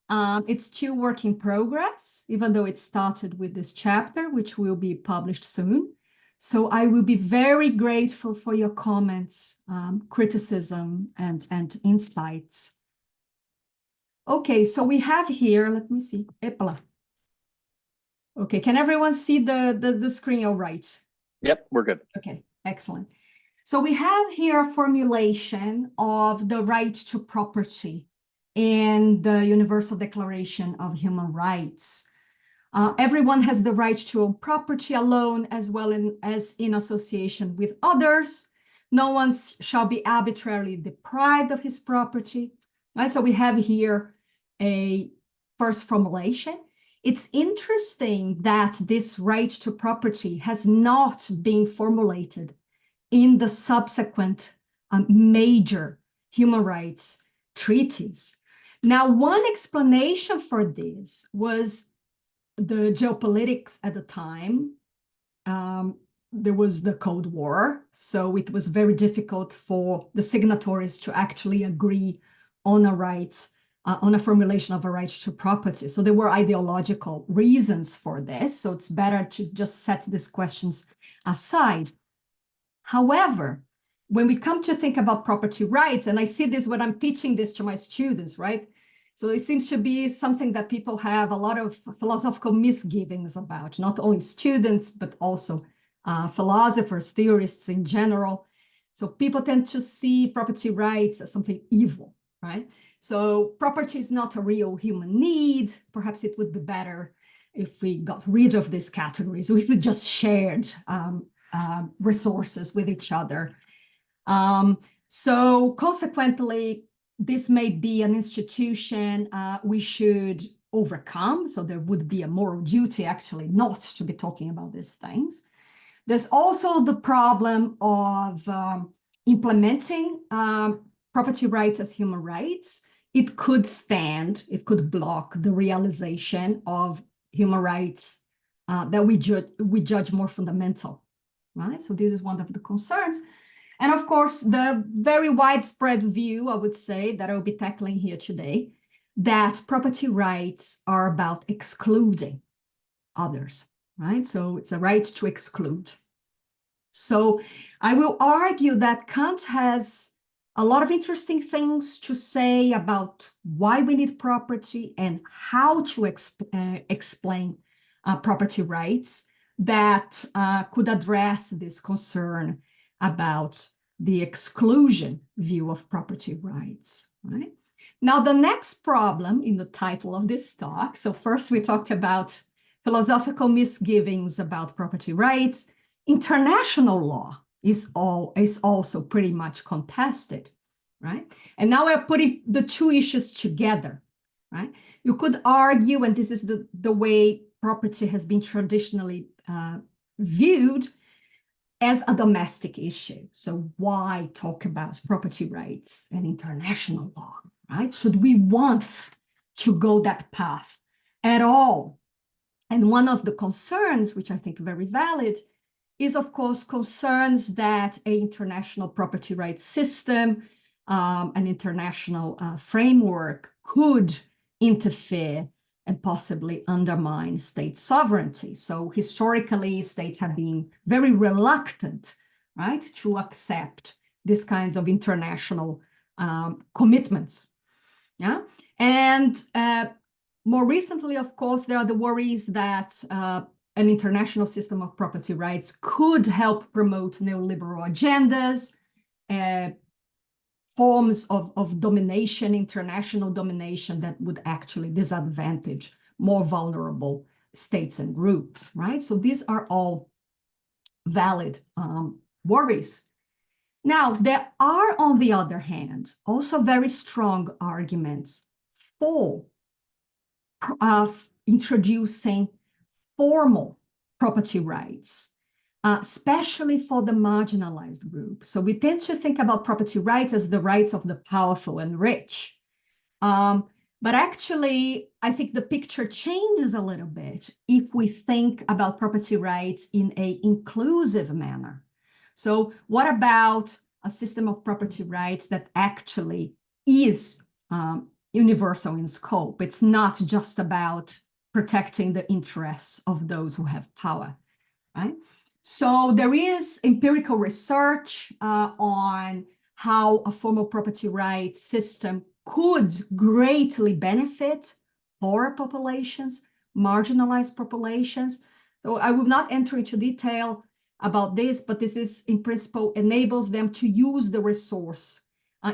It's still work in progress, even though it started with this chapter, which will be published soon. So I will be very grateful for your comments, criticism, and insights. Okay, so we have here, let me see. Epala. Okay, can everyone see the screen all right? Yep, we're good. Okay, excellent. So we have here a formulation of the right to property in the Universal Declaration of Human Rights. Everyone has the right to own property alone as well as in association with others. No one shall be arbitrarily deprived of his property. Right? So we have here a first formulation. It's interesting that this right to property has not been formulated in the subsequent major human rights treaties. Now, one explanation for this was the geopolitics at the time. There was the Cold War, so it was very difficult for the signatories to actually agree on a right, on a formulation of a right to property. So there were ideological reasons for this, so it's better to just set these questions aside. However, when we come to think about property rights, and I see this when I'm teaching this to my students, right? So it seems to be something that people have a lot of philosophical misgivings about, not only students, but also philosophers, theorists in general. So people tend to see property rights as something evil, right? So property is not a real human need. Perhaps it would be better if we got rid of these categories, or if we just shared resources with each other. So consequently, this may be an institution we should overcome. So there would be a moral duty actually not to be talking about these things. There's also the problem of implementing property rights as human rights. It could block the realization of human rights that we judge more fundamental, right? So this is one of the concerns. And of course, the very widespread view, I would say, that I'll be tackling here today, that property rights are about excluding others, right? So it's a right to exclude. So I will argue that Kant has a lot of interesting things to say about why we need property and how to explain property rights that could address this concern about the exclusion view of property rights, right? Now, the next problem in the title of this talk, so first we talked about philosophical misgivings about property rights. International law is also pretty much contested, right? And now we're putting the two issues together, right? You could argue, and this is the way property has been traditionally viewed, as a domestic issue. So why talk about property rights and international law, right? Should we want to go that path at all? And one of the concerns, which I think very valid, is of course concerns that an international property rights system, an international framework could interfere and possibly undermine state sovereignty. So historically, states have been very reluctant, right, to accept these kinds of international commitments. Yeah, and more recently, of course, there are the worries that an international system of property rights could help promote neoliberal agendas, forms of domination, international domination that would actually disadvantage more vulnerable states and groups, right? So these are all valid worries. Now, there are, on the other hand, also very strong arguments for introducing formal property rights, especially for the marginalized group. So we tend to think about property rights as the rights of the powerful and rich. But actually, I think the picture changes a little bit if we think about property rights in an inclusive manner. So what about a system of property rights that actually is universal in scope? It's not just about protecting the interests of those who have power, right? So there is empirical research on how a formal property rights system could greatly benefit poorer populations, marginalized populations. So I will not enter into detail about this, but this is in principle enables them to use the resource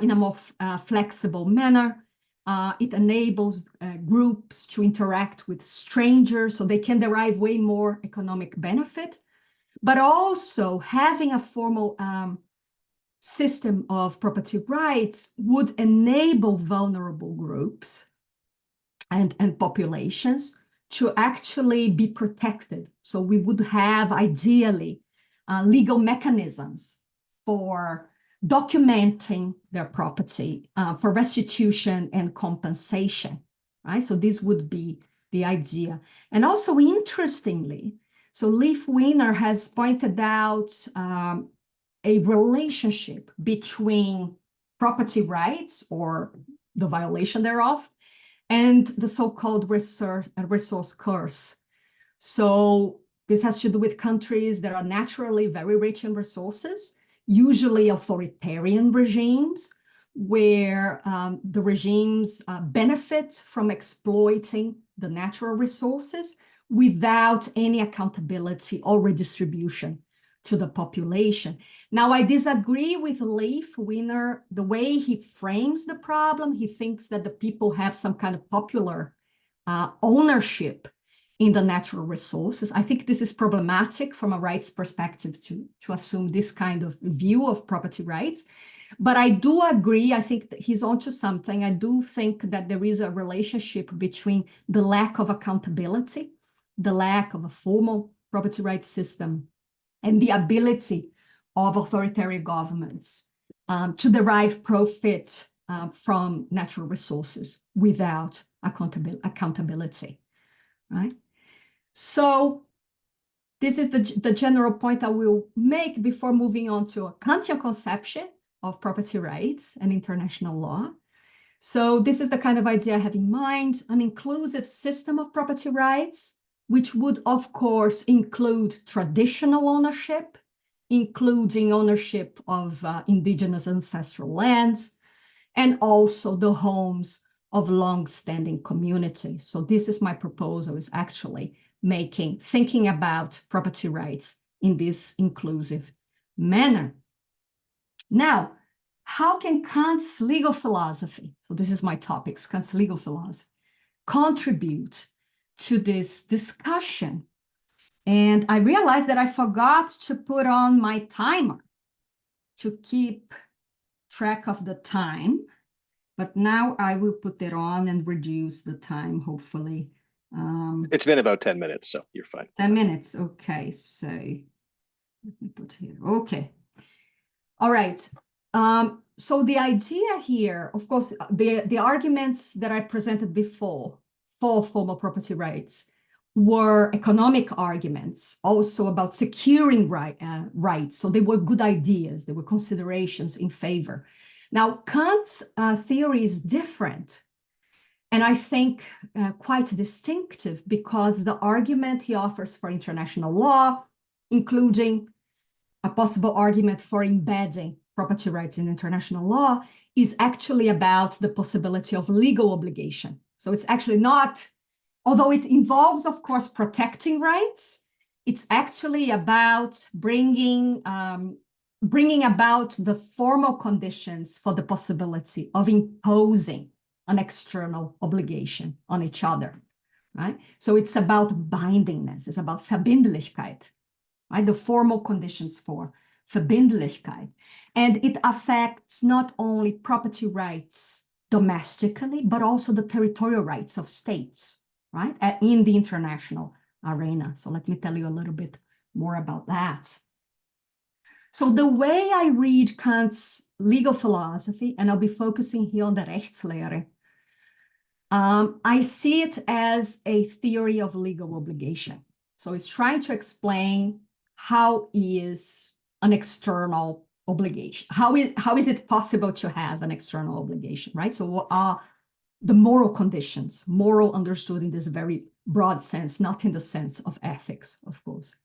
in a more flexible manner. It enables groups to interact with strangers so they can derive way more economic benefit. But also having a formal system of property rights would enable vulnerable groups and populations to actually be protected. So we would have ideally legal mechanisms for documenting their property, for restitution and compensation, right? So this would be the idea. And also interestingly, so Leif Wiener has pointed out a relationship between property rights or the violation thereof and the so-called resource curse. So this has to do with countries that are naturally very rich in resources, usually authoritarian regimes, where the regimes benefit from exploiting the natural resources without any accountability or redistribution to the population. Now, I disagree with Leif Wiener, the way he frames the problem. He thinks that the people have some kind of popular ownership in the natural resources. I think this is problematic from a rights perspective to assume this kind of view of property rights. But I do agree, I think that he's onto something. I do think that there is a relationship between the lack of accountability, the lack of a formal property rights system, and the ability of authoritarian governments to derive profit from natural resources without accountability, right? So this is the general point I will make before moving on to a Kantian conception of property rights and international law. So this is the kind of idea I have in mind, an inclusive system of property rights, which would, of course, include traditional ownership, including ownership of indigenous ancestral lands, and also the homes of long-standing communities. So this is my proposal, is actually thinking about property rights in this inclusive manner. Now, how can Kant's legal philosophy, so this is my topics, Kant's legal philosophy, contribute to this discussion? And I realized that I forgot to put on my timer to keep track of the time, but now I will put it on and reduce the time, hopefully. It's been about 10 minutes, so you're fine. 10 minutes, okay, so let me put here, okay. All right, so the idea here, of course, the arguments that I presented before for formal property rights were economic arguments, also about securing rights. So they were good ideas, they were considerations in favor. Now, Kant's theory is different, and I think quite distinctive, because the argument he offers for international law, including a possible argument for embedding property rights in international law, is actually about the possibility of legal obligation. So it's actually not, although it involves, of course, protecting rights, it's actually about bringing about the formal conditions for the possibility of imposing an external obligation on each other, right? So it's about bindingness, it's about Verbindlichkeit, right? The formal conditions for Verbindlichkeit. And it affects not only property rights domestically, but also the territorial rights of states, right? In the international arena. So let me tell you a little bit more about that. So the way I read Kant's legal philosophy, and I'll be focusing here on the Rechtslehre, I see it as a theory of legal obligation. So it's trying to explain how is an external obligation, how is it possible to have an external obligation, right? So what are the moral conditions, moral understood in this very broad sense, not in the sense of ethics, of course.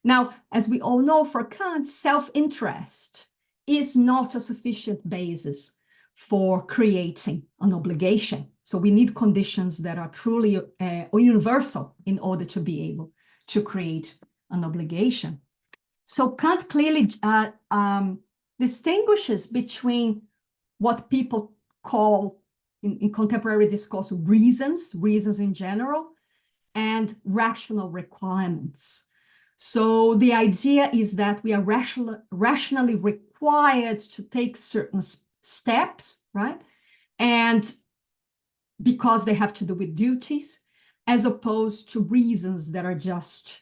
Now, as we all know, for Kant, self-interest is not a sufficient basis for creating an obligation. So we need conditions that are truly universal in order to be able to create an obligation. So Kant clearly distinguishes between what people call in contemporary discourse, reasons in general, and rational requirements. So the idea is that we are rationally required to take certain steps, right? And because they have to do with duties, as opposed to reasons that are just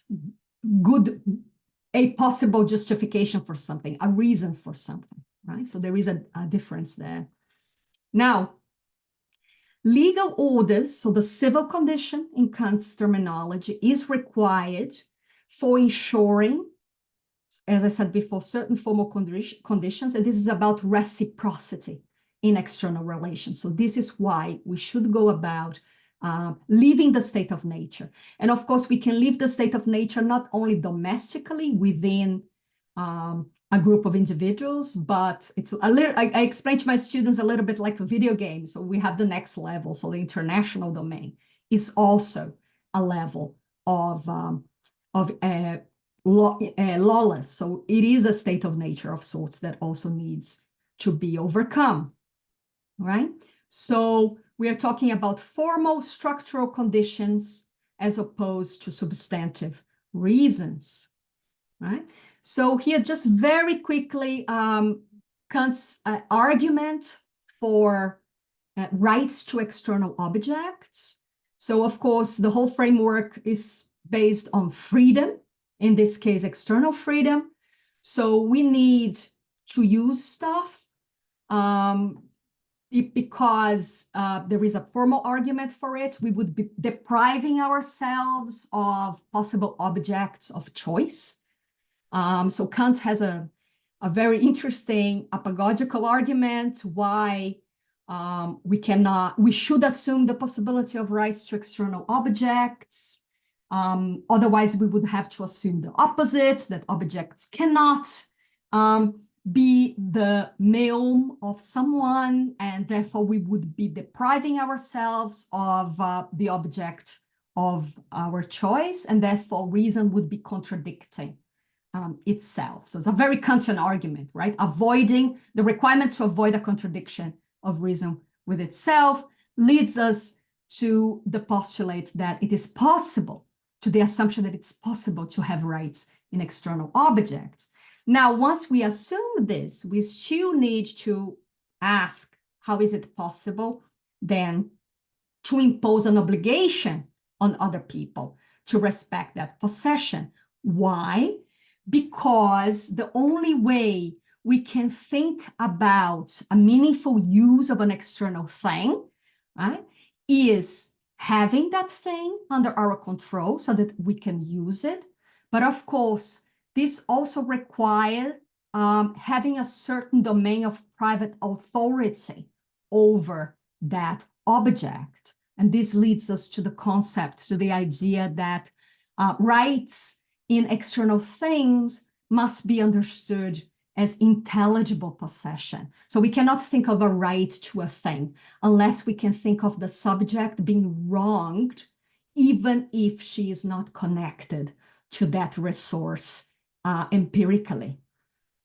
good, a possible justification for something, a reason for something, right? So there is a difference there. Now, legal orders, so the civil condition in Kant's terminology, is required for ensuring, as I said before, certain formal conditions, and this is about reciprocity in external relations. So this is why we should go about leaving the state of nature. And of course, we can leave the state of nature not only domestically within a group of individuals, but it's a little, I explain to my students a little bit like a video game. So we have the next level. So the international domain is also a level of lawless. So it is a state of nature of sorts that also needs to be overcome, right? So we are talking about formal structural conditions as opposed to substantive reasons, right? So here, just very quickly, Kant's argument for rights to external objects. So of course, the whole framework is based on freedom, in this case, external freedom. So we need to use stuff because there is a formal argument for it. We would be depriving ourselves of possible objects of choice. So Kant has a very interesting apagogical argument why we should assume the possibility of rights to external objects. Otherwise, we would have to assume the opposite, that objects cannot be the meum of someone, and therefore we would be depriving ourselves of the object of our choice, and therefore reason would be contradicting itself. So it's a very Kantian argument, right? Avoiding the requirement to avoid a contradiction of reason with itself leads us to the postulate that it is possible, to the assumption that it's possible to have rights in external objects. Now, once we assume this, we still need to ask, how is it possible then to impose an obligation on other people to respect that possession? Why? Because the only way we can think about a meaningful use of an external thing, right, is having that thing under our control so that we can use it. But of course, this also requires having a certain domain of private authority over that object. And this leads us to the concept, to the idea that rights in external things must be understood as intelligible possession. So we cannot think of a right to a thing unless we can think of the subject being wronged, even if she is not connected to that resource empirically,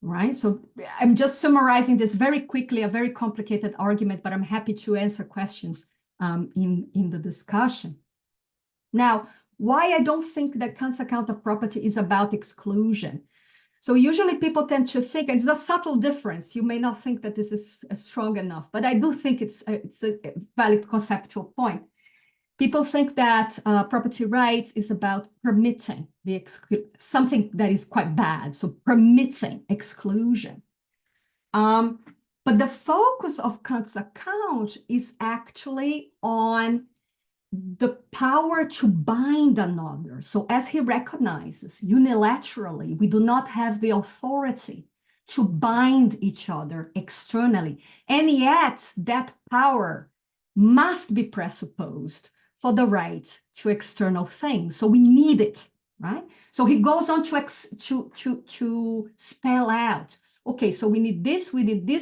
right? So I'm just summarizing this very quickly, a very complicated argument, but I'm happy to answer questions in the discussion. Now, why I don't think that Kant's account of property is about exclusion. So usually people tend to think, and it's a subtle difference, you may not think that this is strong enough, but I do think it's a valid conceptual point. People think that property rights is about permitting something that is quite bad, so permitting exclusion. But the focus of Kant's account is actually on the power to bind another. So as he recognizes, unilaterally, we do not have the authority to bind each other externally. And yet that power must be presupposed for the right to external things. So we need it, right? So he goes on to spell out, okay, so we need this,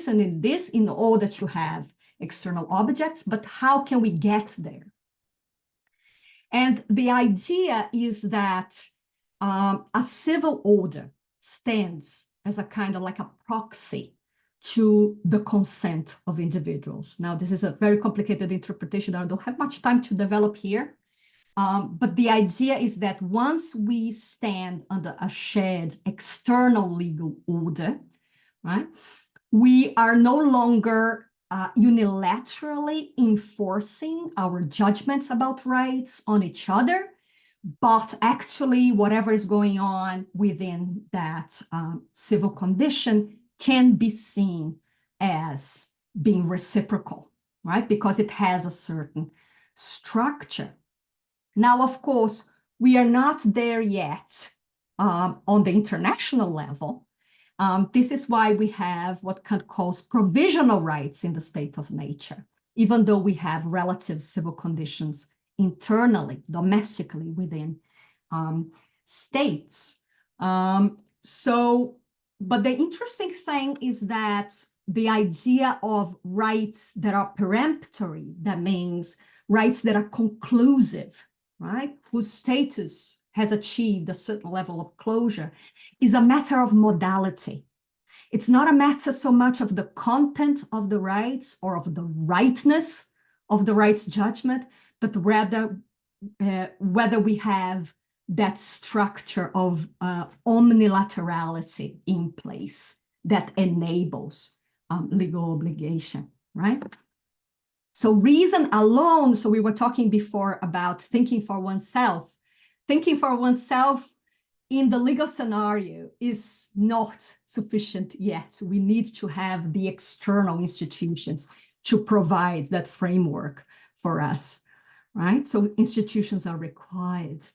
and this in order to have external objects, but how can we get there? And the idea is that a civil order stands as a kind of like a proxy to the consent of individuals. Now, this is a very complicated interpretation that I don't have much time to develop here. But the idea is that once we stand under a shared external legal order, right, we are no longer unilaterally enforcing our judgments about rights on each other, but actually whatever is going on within that civil condition can be seen as being reciprocal, right? Because it has a certain structure. Now, of course, we are not there yet on the international level. This is why we have what Kant calls provisional rights in the state of nature, even though we have relative civil conditions internally, domestically within states. But the interesting thing is that the idea of rights that are peremptory, that means rights that are conclusive, right, whose status has achieved a certain level of closure, is a matter of modality. It's not a matter so much of the content of the rights or of the rightness of the rights judgment, but rather whether we have that structure of omnilaterality in place that enables legal obligation, right? So reason alone, so we were talking before about thinking for oneself. Thinking for oneself in the legal scenario is not sufficient yet. We need to have the external institutions to provide that framework for us, right? So institutions are required.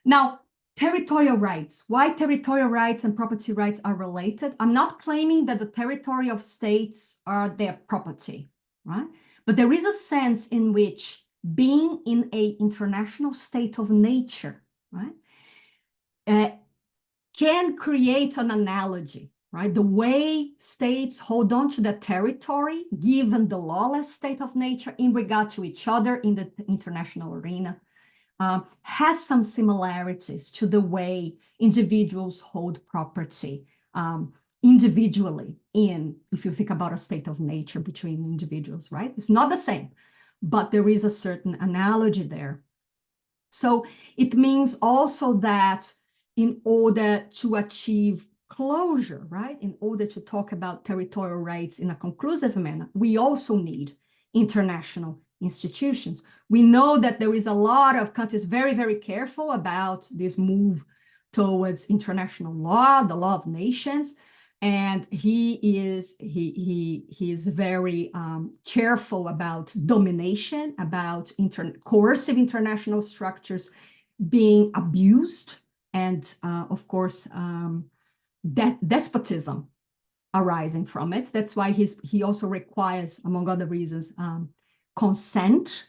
Now, territorial rights. Why territorial rights and property rights are related? I'm not claiming that the territory of states are their property, right? But there is a sense in which being in an international state of nature, right, can create an analogy, right? The way states hold on to the territory, given the lawless state of nature in regard to each other in the international arena, has some similarities to the way individuals hold property individually if you think about a state of nature between individuals, right? It's not the same, but there is a certain analogy there. So it means also that in order to achieve closure, right, in order to talk about territorial rights in a conclusive manner, we also need international institutions. We know that there is a lot of, Kant is very, very careful about this move towards international law, the law of nations, and he is very careful about domination, about coercive international structures being abused, and of course, despotism arising from it. That's why he also requires, among other reasons, consent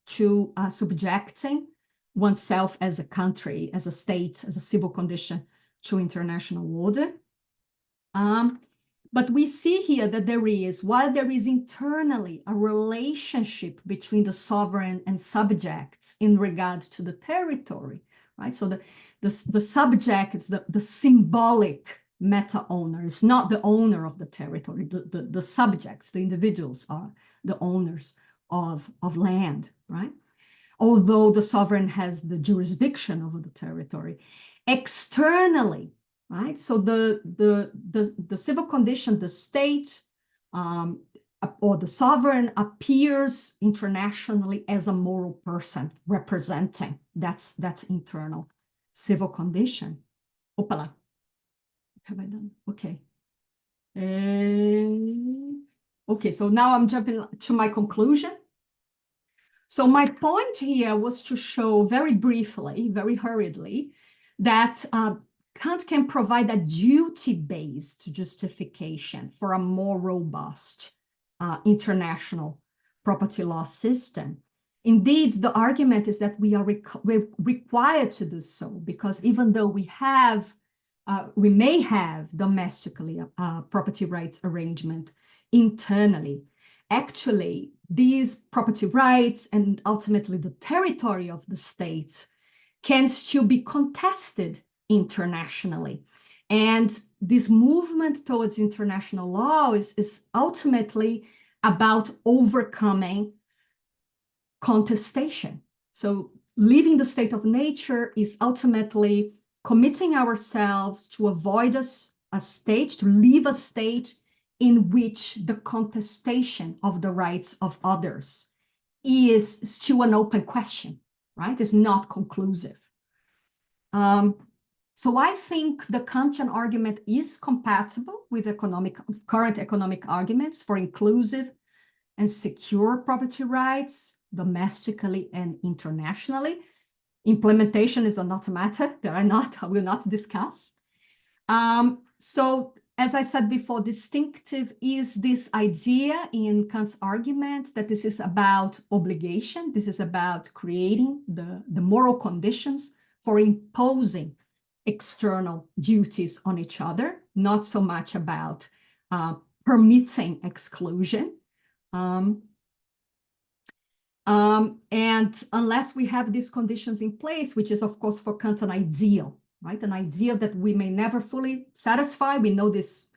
to subjecting oneself as a country, as a state, as a civil condition to international order. But we see here that while there is internally a relationship between the sovereign and subjects in regard to the territory, right? So the subject is the symbolic meta-owner. It's not the owner of the territory. The subjects, the individuals are the owners of land, right? Although the sovereign has the jurisdiction over the territory. Externally, right? So the civil condition, the state or the sovereign appears internationally as a moral person representing. That's internal civil condition. Opala. Have I done? Okay. Okay, so now I'm jumping to my conclusion. So my point here was to show very briefly, very hurriedly, that Kant can provide a duty-based justification for a more robust international property law system. Indeed, the argument is that we're required to do so, because even though we may have domestically a property rights arrangement internally, actually, these property rights and ultimately the territory of the state can still be contested internationally. And this movement towards international law is ultimately about overcoming contestation. So leaving the state of nature is ultimately committing ourselves to avoid a state, to leave a state in which the contestation of the rights of others is still an open question, right? It's not conclusive. So I think the Kantian argument is compatible with current economic arguments for inclusive and secure property rights, domestically and internationally. Implementation is another matter that I will not discuss. So as I said before, distinctive is this idea in Kant's argument that this is about obligation. This is about creating the moral conditions for imposing external duties on each other, not so much about permitting exclusion. And unless we have these conditions in place, which is, of course, for Kant, an ideal, right? An ideal that we may never fully satisfy. We know this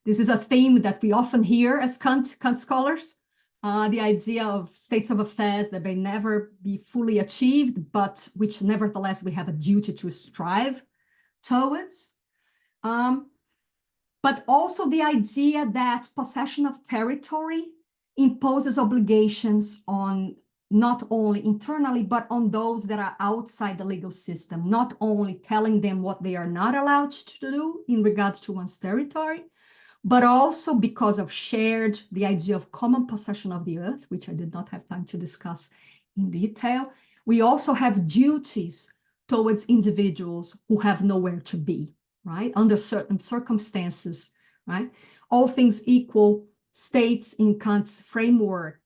is a theme that we often hear as Kant scholars, the idea of states of affairs that may never be fully achieved, but which nevertheless we have a duty to strive towards. But also the idea that possession of territory imposes obligations on not only internally, but on those that are outside the legal system, not only telling them what they are not allowed to do in regards to one's territory, but also because of the idea of common possession of the earth, which I did not have time to discuss in detail. We also have duties towards individuals who have nowhere to be, right? Under certain circumstances, right? All things equal, states in Kant's framework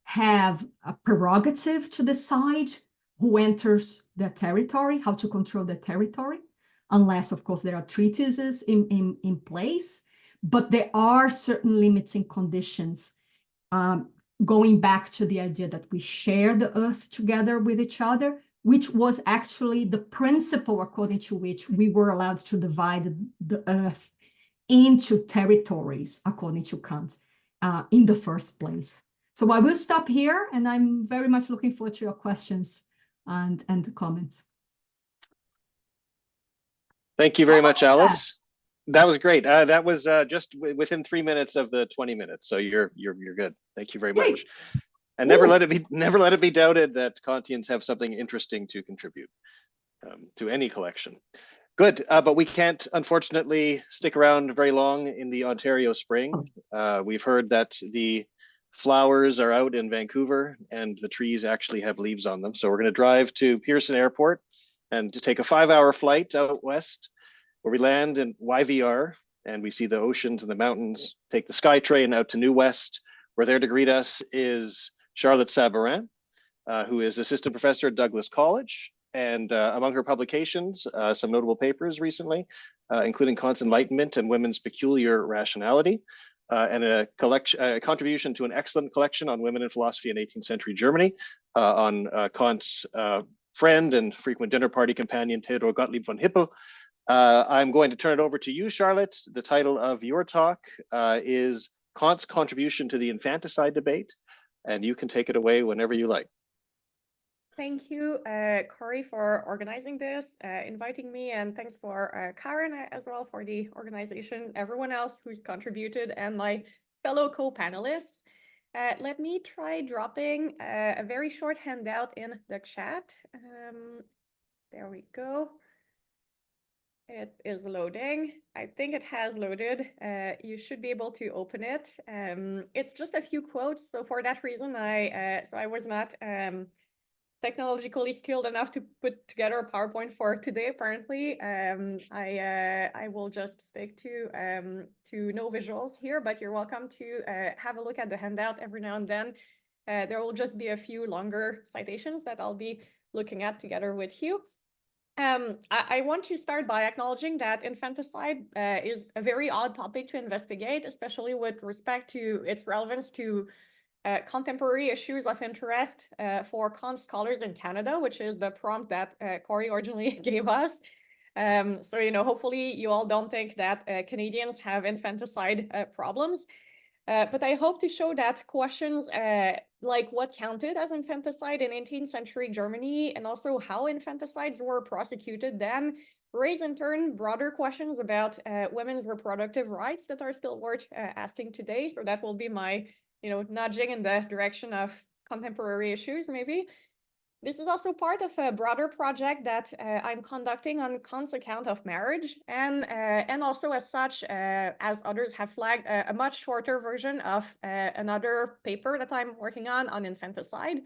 have a prerogative to decide who enters their territory, how to control their territory, unless, of course, there are treatises in place. But there are certain limiting conditions, going back to the idea that we share the earth together with each other, which was actually the principle according to which we were allowed to divide the earth into territories, according to Kant, in the first place. So I will stop here, and I'm very much looking forward to your questions and comments. Thank you very much, Alice. That was great. That was just within 3 minutes of the 20 minutes. So you're good. Thank you very much. And never let it be doubted that Kantians have something interesting to contribute to any collection. Good, but we can't unfortunately stick around very long in the Ontario spring. We've heard that the flowers are out in Vancouver and the trees actually have leaves on them. So we're going to drive to Pearson Airport and to take a 5-hour flight out west, where we land in YVR and we see the oceans and the mountains, take the SkyTrain out to New West, where there to greet us is Charlotte Sabarin, who is assistant professor at Douglas College. And among her publications, some notable papers recently, including Kant's Enlightenment and Women's Peculiar Rationality, and a contribution to an excellent collection on women in philosophy in 18th century Germany, on Kant's friend and frequent dinner party companion, Theodor Gottlieb von Hippel. I'm going to turn it over to you, Charlotte. The title of your talk is Kant's Contribution to the Infanticide Debate, and you can take it away whenever you like. Thank you, Corey, for organizing this, inviting me, and thanks for Karen as well for the organization, everyone else who's contributed, and my fellow co-panelists. Let me try dropping a very short handout in the chat. There we go. It is loading. I think it has loaded. You should be able to open it. It's just a few quotes, so for that reason, I was not technologically skilled enough to put together a PowerPoint for today. Apparently, I will just stick to no visuals here, but you're welcome to have a look at the handout every now and then. There will just be a few longer citations that I'll be looking at together with you. I want to start by acknowledging that infanticide is a very odd topic to investigate, especially with respect to its relevance to contemporary issues of interest for Kant scholars in Canada, which is the prompt that Corey originally gave us. So, you know, hopefully you all don't think that Canadians have infanticide problems. But I hope to show that questions like what counted as infanticide in 18th century Germany and also how infanticides were prosecuted then raise in turn broader questions about women's reproductive rights that are still worth asking today. So that will be my, you know, nudging in the direction of contemporary issues maybe. This is also part of a broader project that I'm conducting on Kant's account of marriage, and also as such, as others have flagged, a much shorter version of another paper that I'm working on infanticide.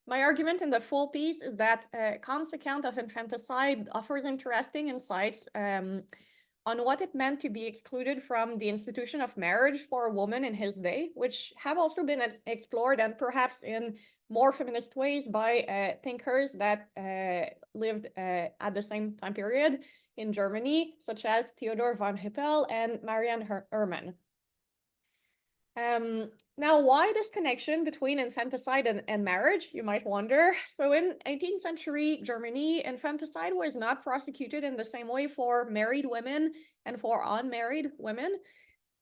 My argument in the full piece is that Kant's account of infanticide offers interesting insights on what it meant to be excluded from the institution of marriage for a woman in his day, which have also been explored and perhaps in more feminist ways by thinkers that lived at the same time period in Germany, such as Theodor von Hippel and Marianne Hermann. Now, why this connection between infanticide and marriage, you might wonder? So in 18th century Germany, infanticide was not prosecuted in the same way for married women and for unmarried women.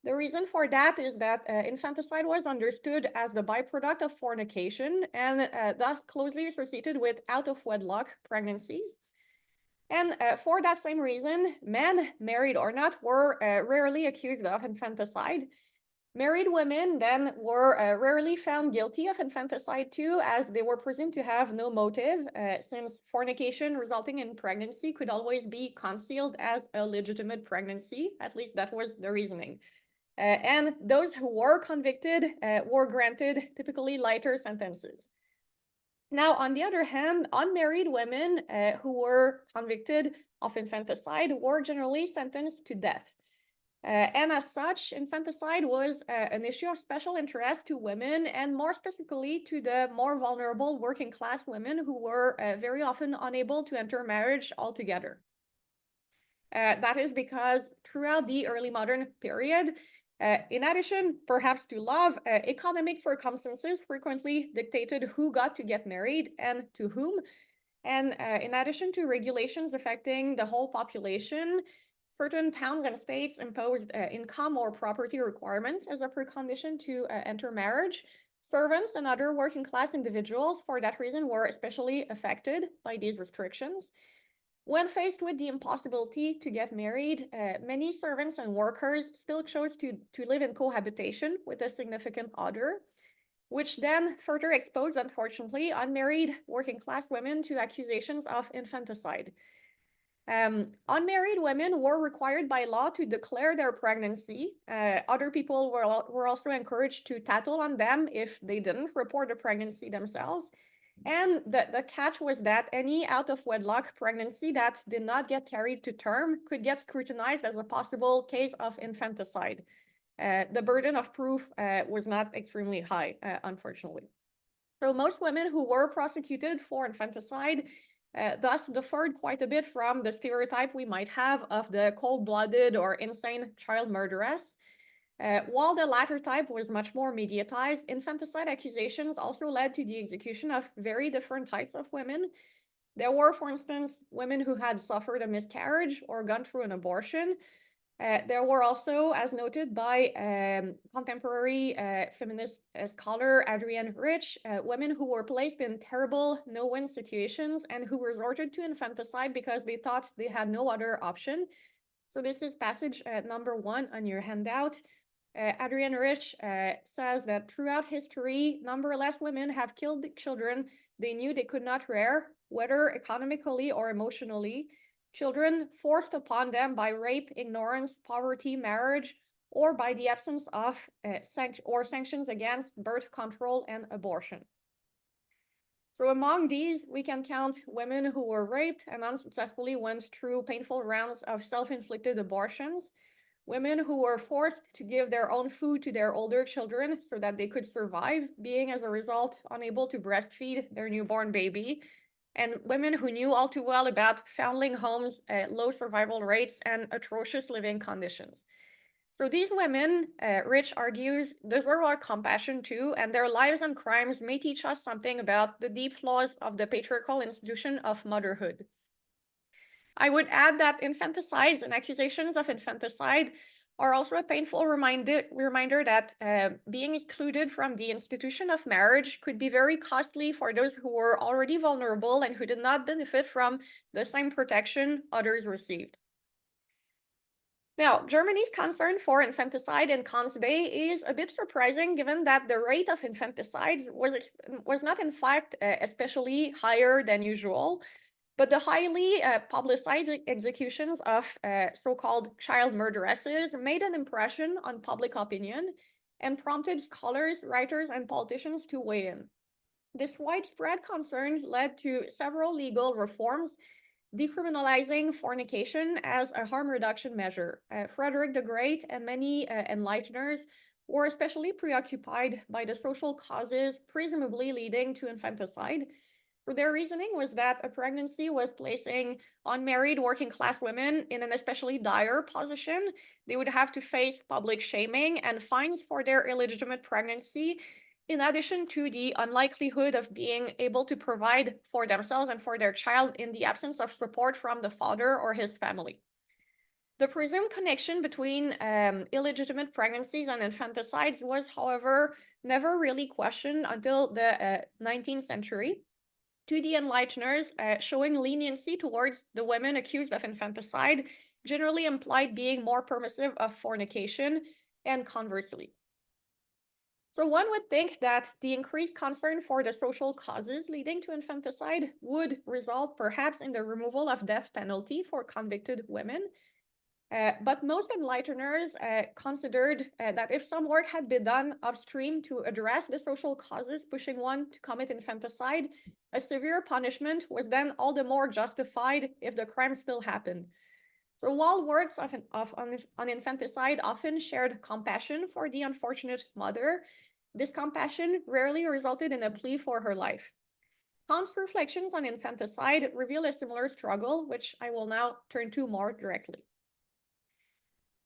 The reason for that is that infanticide was understood as the byproduct of fornication and thus closely associated with out-of-wedlock pregnancies. And for that same reason, men, married or not, were rarely accused of infanticide. Married women then were rarely found guilty of infanticide too, as they were presumed to have no motive, since fornication resulting in pregnancy could always be concealed as a legitimate pregnancy. At least that was the reasoning. And those who were convicted were granted typically lighter sentences. Now, on the other hand, unmarried women who were convicted of infanticide were generally sentenced to death. And as such, infanticide was an issue of special interest to women, and more specifically to the more vulnerable working class women who were very often unable to enter marriage altogether. That is because throughout the early modern period, in addition perhaps to love, economic circumstances frequently dictated who got to get married and to whom. And in addition to regulations affecting the whole population, certain towns and states imposed income or property requirements as a precondition to enter marriage. Servants and other working class individuals, for that reason, were especially affected by these restrictions. When faced with the impossibility to get married, many servants and workers still chose to live in cohabitation with a significant other, which then further exposed, unfortunately, unmarried working class women to accusations of infanticide. Unmarried women were required by law to declare their pregnancy. Other people were also encouraged to tattle on them if they didn't report a pregnancy themselves. And the catch was that any out-of-wedlock pregnancy that did not get carried to term could get scrutinized as a possible case of infanticide. The burden of proof was not extremely high, unfortunately. So most women who were prosecuted for infanticide thus differed quite a bit from the stereotype we might have of the cold-blooded or insane child murderess. While the latter type was much more mediatized, infanticide accusations also led to the execution of very different types of women. There were, for instance, women who had suffered a miscarriage or gone through an abortion. There were also, as noted by contemporary feminist scholar Adrienne Rich, women who were placed in terrible no-win situations and who resorted to infanticide because they thought they had no other option. So this is passage number 1 on your handout. Adrienne Rich says that throughout history, numberless women have killed children they knew they could not rear, whether economically or emotionally, children forced upon them by rape, ignorance, poverty, marriage, or by the absence of sanctions against birth control and abortion. So among these, we can count women who were raped and unsuccessfully went through painful rounds of self-inflicted abortions, women who were forced to give their own food to their older children so that they could survive, being as a result unable to breastfeed their newborn baby, and women who knew all too well about foundling homes, low survival rates, and atrocious living conditions. So these women, Rich argues, deserve our compassion too, and their lives and crimes may teach us something about the deep flaws of the patriarchal institution of motherhood. I would add that infanticides and accusations of infanticide are also a painful reminder that being excluded from the institution of marriage could be very costly for those who were already vulnerable and who did not benefit from the same protection others received. Now, Germany's concern for infanticide in Kant's day is a bit surprising, given that the rate of infanticides was not, in fact, especially higher than usual. But the highly publicized executions of so-called child murderesses made an impression on public opinion and prompted scholars, writers, and politicians to weigh in. This widespread concern led to several legal reforms decriminalizing fornication as a harm reduction measure. Frederick the Great and many enlighteners were especially preoccupied by the social causes presumably leading to infanticide. So their reasoning was that a pregnancy was placing unmarried working-class women in an especially dire position. They would have to face public shaming and fines for their illegitimate pregnancy, in addition to the unlikelihood of being able to provide for themselves and for their child in the absence of support from the father or his family. The presumed connection between illegitimate pregnancies and infanticides was, however, never really questioned until the 19th century. To the enlighteners, showing leniency towards the women accused of infanticide generally implied being more permissive of fornication, and conversely. So one would think that the increased concern for the social causes leading to infanticide would result perhaps in the removal of death penalty for convicted women. But most enlighteners considered that if some work had been done upstream to address the social causes pushing one to commit infanticide, a severe punishment was then all the more justified if the crime still happened. So while works on infanticide often shared compassion for the unfortunate mother, this compassion rarely resulted in a plea for her life. Kant's reflections on infanticide reveal a similar struggle, which I will now turn to more directly.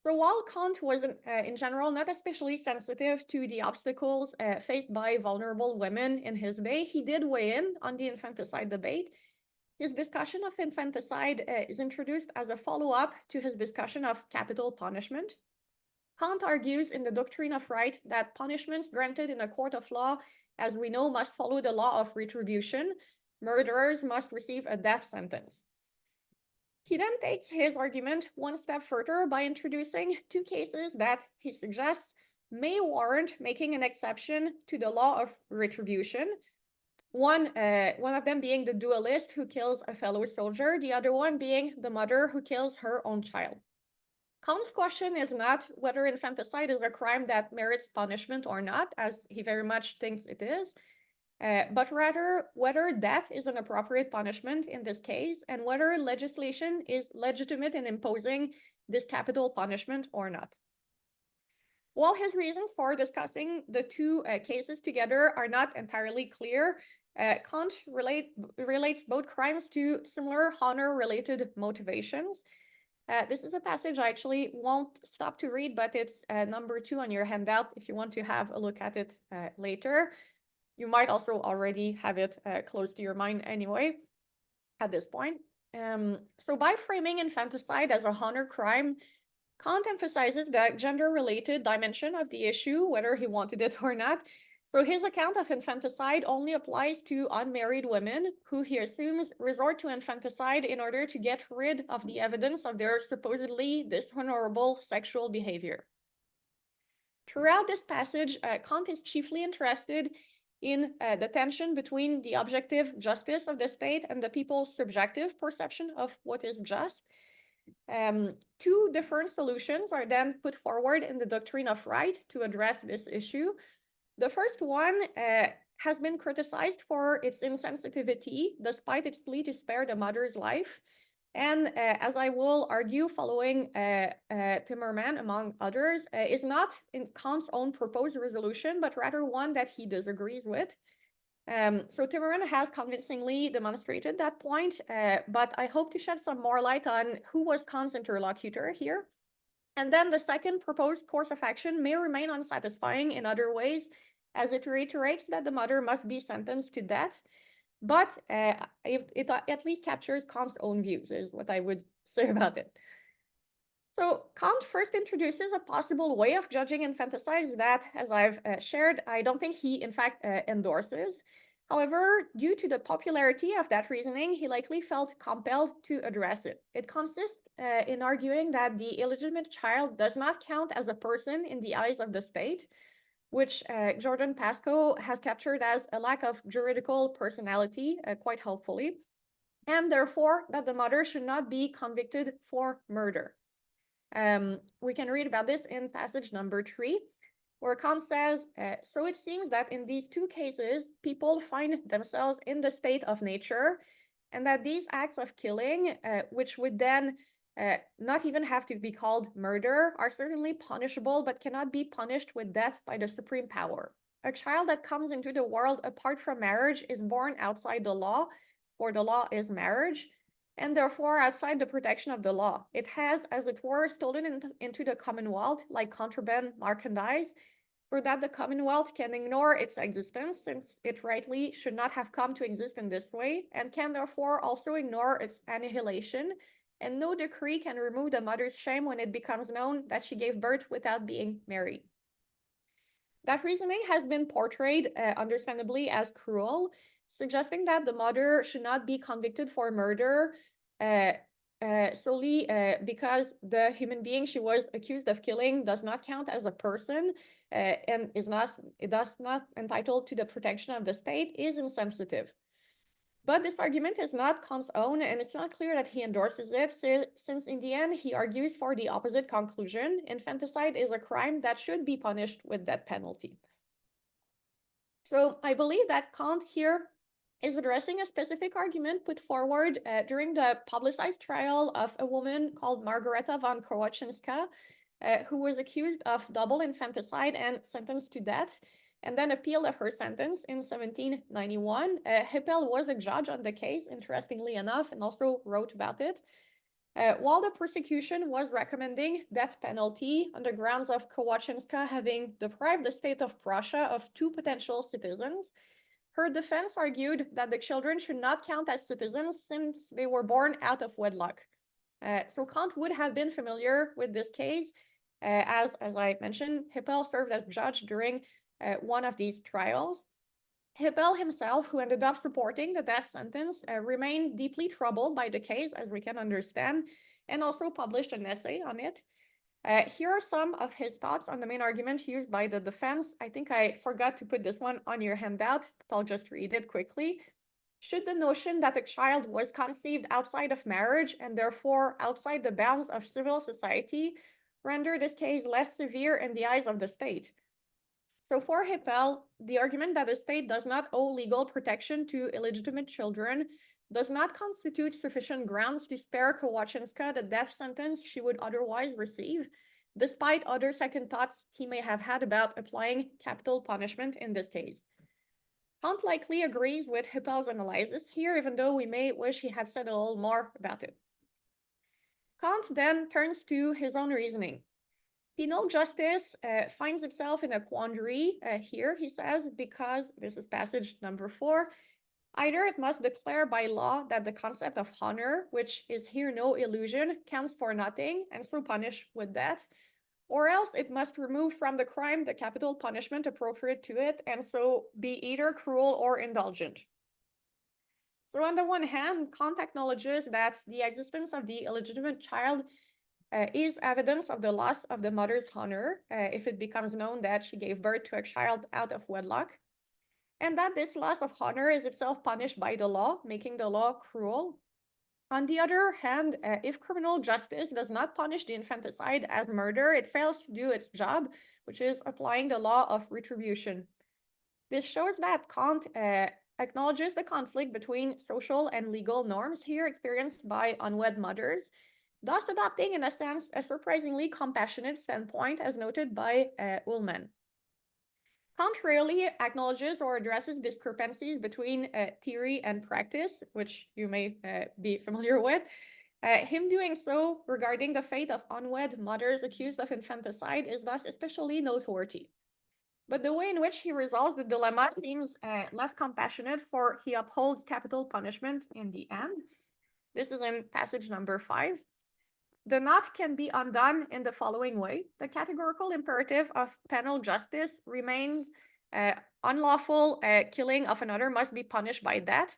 So while Kant was, in general, not especially sensitive to the obstacles faced by vulnerable women in his day, he did weigh in on the infanticide debate. His discussion of infanticide is introduced as a follow-up to his discussion of capital punishment. Kant argues in the Doctrine of Right that punishments granted in a court of law, as we know, must follow the law of retribution. Murderers must receive a death sentence. He then takes his argument one step further by introducing two cases that he suggests may warrant making an exception to the law of retribution. One of them being the duelist who kills a fellow soldier, the other one being the mother who kills her own child. Kant's question is not whether infanticide is a crime that merits punishment or not, as he very much thinks it is, but rather whether death is an appropriate punishment in this case, and whether legislation is legitimate in imposing this capital punishment or not. While his reasons for discussing the two cases together are not entirely clear, Kant relates both crimes to similar honor-related motivations. This is a passage I actually won't stop to read, but it's number 2 on your handout if you want to have a look at it later. You might also already have it close to your mind anyway at this point. So by framing infanticide as a honor crime, Kant emphasizes the gender-related dimension of the issue, whether he wanted it or not. So his account of infanticide only applies to unmarried women who he assumes resort to infanticide in order to get rid of the evidence of their supposedly dishonorable sexual behavior. Throughout this passage, Kant is chiefly interested in the tension between the objective justice of the state and the people's subjective perception of what is just. Two different solutions are then put forward in the Doctrine of Right to address this issue. The first one has been criticized for its insensitivity, despite its plea to spare the mother's life. And as I will argue following Timmerman, among others, is not in Kant's own proposed resolution, but rather one that he disagrees with. So Timmerman has convincingly demonstrated that point, but I hope to shed some more light on who was Kant's interlocutor here. And then the second proposed course of action may remain unsatisfying in other ways, as it reiterates that the mother must be sentenced to death. but it at least captures Kant's own views, is what I would say about it. So Kant first introduces a possible way of judging infanticide that, as I've shared, I don't think he in fact endorses. However, due to the popularity of that reasoning, he likely felt compelled to address it. It consists in arguing that the illegitimate child does not count as a person in the eyes of the state, which Jordan Pascoe has captured as a lack of juridical personality, quite helpfully, and therefore that the mother should not be convicted for murder. We can read about this in passage number 3, where Kant says, so it seems that in these two cases, people find themselves in the state of nature, and that these acts of killing, which would then not even have to be called murder, are certainly punishable, but cannot be punished with death by the supreme power. A child that comes into the world apart from marriage is born outside the law, for the law is marriage, and therefore outside the protection of the law. It has, as it were, stolen into the Commonwealth, like contraband merchandise, so that the Commonwealth can ignore its existence, since it rightly should not have come to exist in this way, and can therefore also ignore its annihilation, and no decree can remove the mother's shame when it becomes known that she gave birth without being married. That reasoning has been portrayed, understandably, as cruel, suggesting that the mother should not be convicted for murder solely because the human being she was accused of killing does not count as a person and is thus not entitled to the protection of the state, is insensitive. But this argument is not Kant's own, and it's not clear that he endorses it, since in the end he argues for the opposite conclusion. Infanticide is a crime that should be punished with death penalty. So I believe that Kant here is addressing a specific argument put forward during the publicized trial of a woman called Margareta von Kowalczynska, who was accused of double infanticide and sentenced to death, and then appealed of her sentence in 1791. Hippel was a judge on the case, interestingly enough, and also wrote about it. While the prosecution was recommending death penalty on the grounds of Kowalczynska having deprived the state of Prussia of 2 potential citizens, her defense argued that the children should not count as citizens since they were born out of wedlock. So Kant would have been familiar with this case, as I mentioned, Hippel served as judge during one of these trials. Hippel himself, who ended up supporting the death sentence, remained deeply troubled by the case, as we can understand, and also published an essay on it. Here are some of his thoughts on the main argument used by the defense. I think I forgot to put this one on your handout, but I'll just read it quickly. Should the notion that a child was conceived outside of marriage and therefore outside the bounds of civil society render this case less severe in the eyes of the state? So for Hippel, the argument that the state does not owe legal protection to illegitimate children does not constitute sufficient grounds to spare Kowalczynska the death sentence she would otherwise receive, despite other second thoughts he may have had about applying capital punishment in this case. Kant likely agrees with Hippel's analysis here, even though we may wish he had said a little more about it. Kant then turns to his own reasoning. Penal justice finds itself in a quandary here, he says, because, this is passage number 4, either it must declare by law that the concept of honor, which is here no illusion, counts for nothing, and so punish with death, or else it must remove from the crime the capital punishment appropriate to it, and so be either cruel or indulgent. So on the one hand, Kant acknowledges that the existence of the illegitimate child is evidence of the loss of the mother's honor if it becomes known that she gave birth to a child out of wedlock, and that this loss of honor is itself punished by the law, making the law cruel. On the other hand, if criminal justice does not punish the infanticide as murder, it fails to do its job, which is applying the law of retribution. This shows that Kant acknowledges the conflict between social and legal norms here experienced by unwed mothers, thus adopting, in a sense, a surprisingly compassionate standpoint, as noted by Ullmann. Kant rarely acknowledges or addresses discrepancies between theory and practice, which you may be familiar with. Him doing so regarding the fate of unwed mothers accused of infanticide is thus especially noteworthy. But the way in which he resolves the dilemma seems less compassionate, for he upholds capital punishment in the end. This is in passage number 5. The knot can be undone in the following way. The categorical imperative of penal justice remains unlawful killing of another must be punished by death.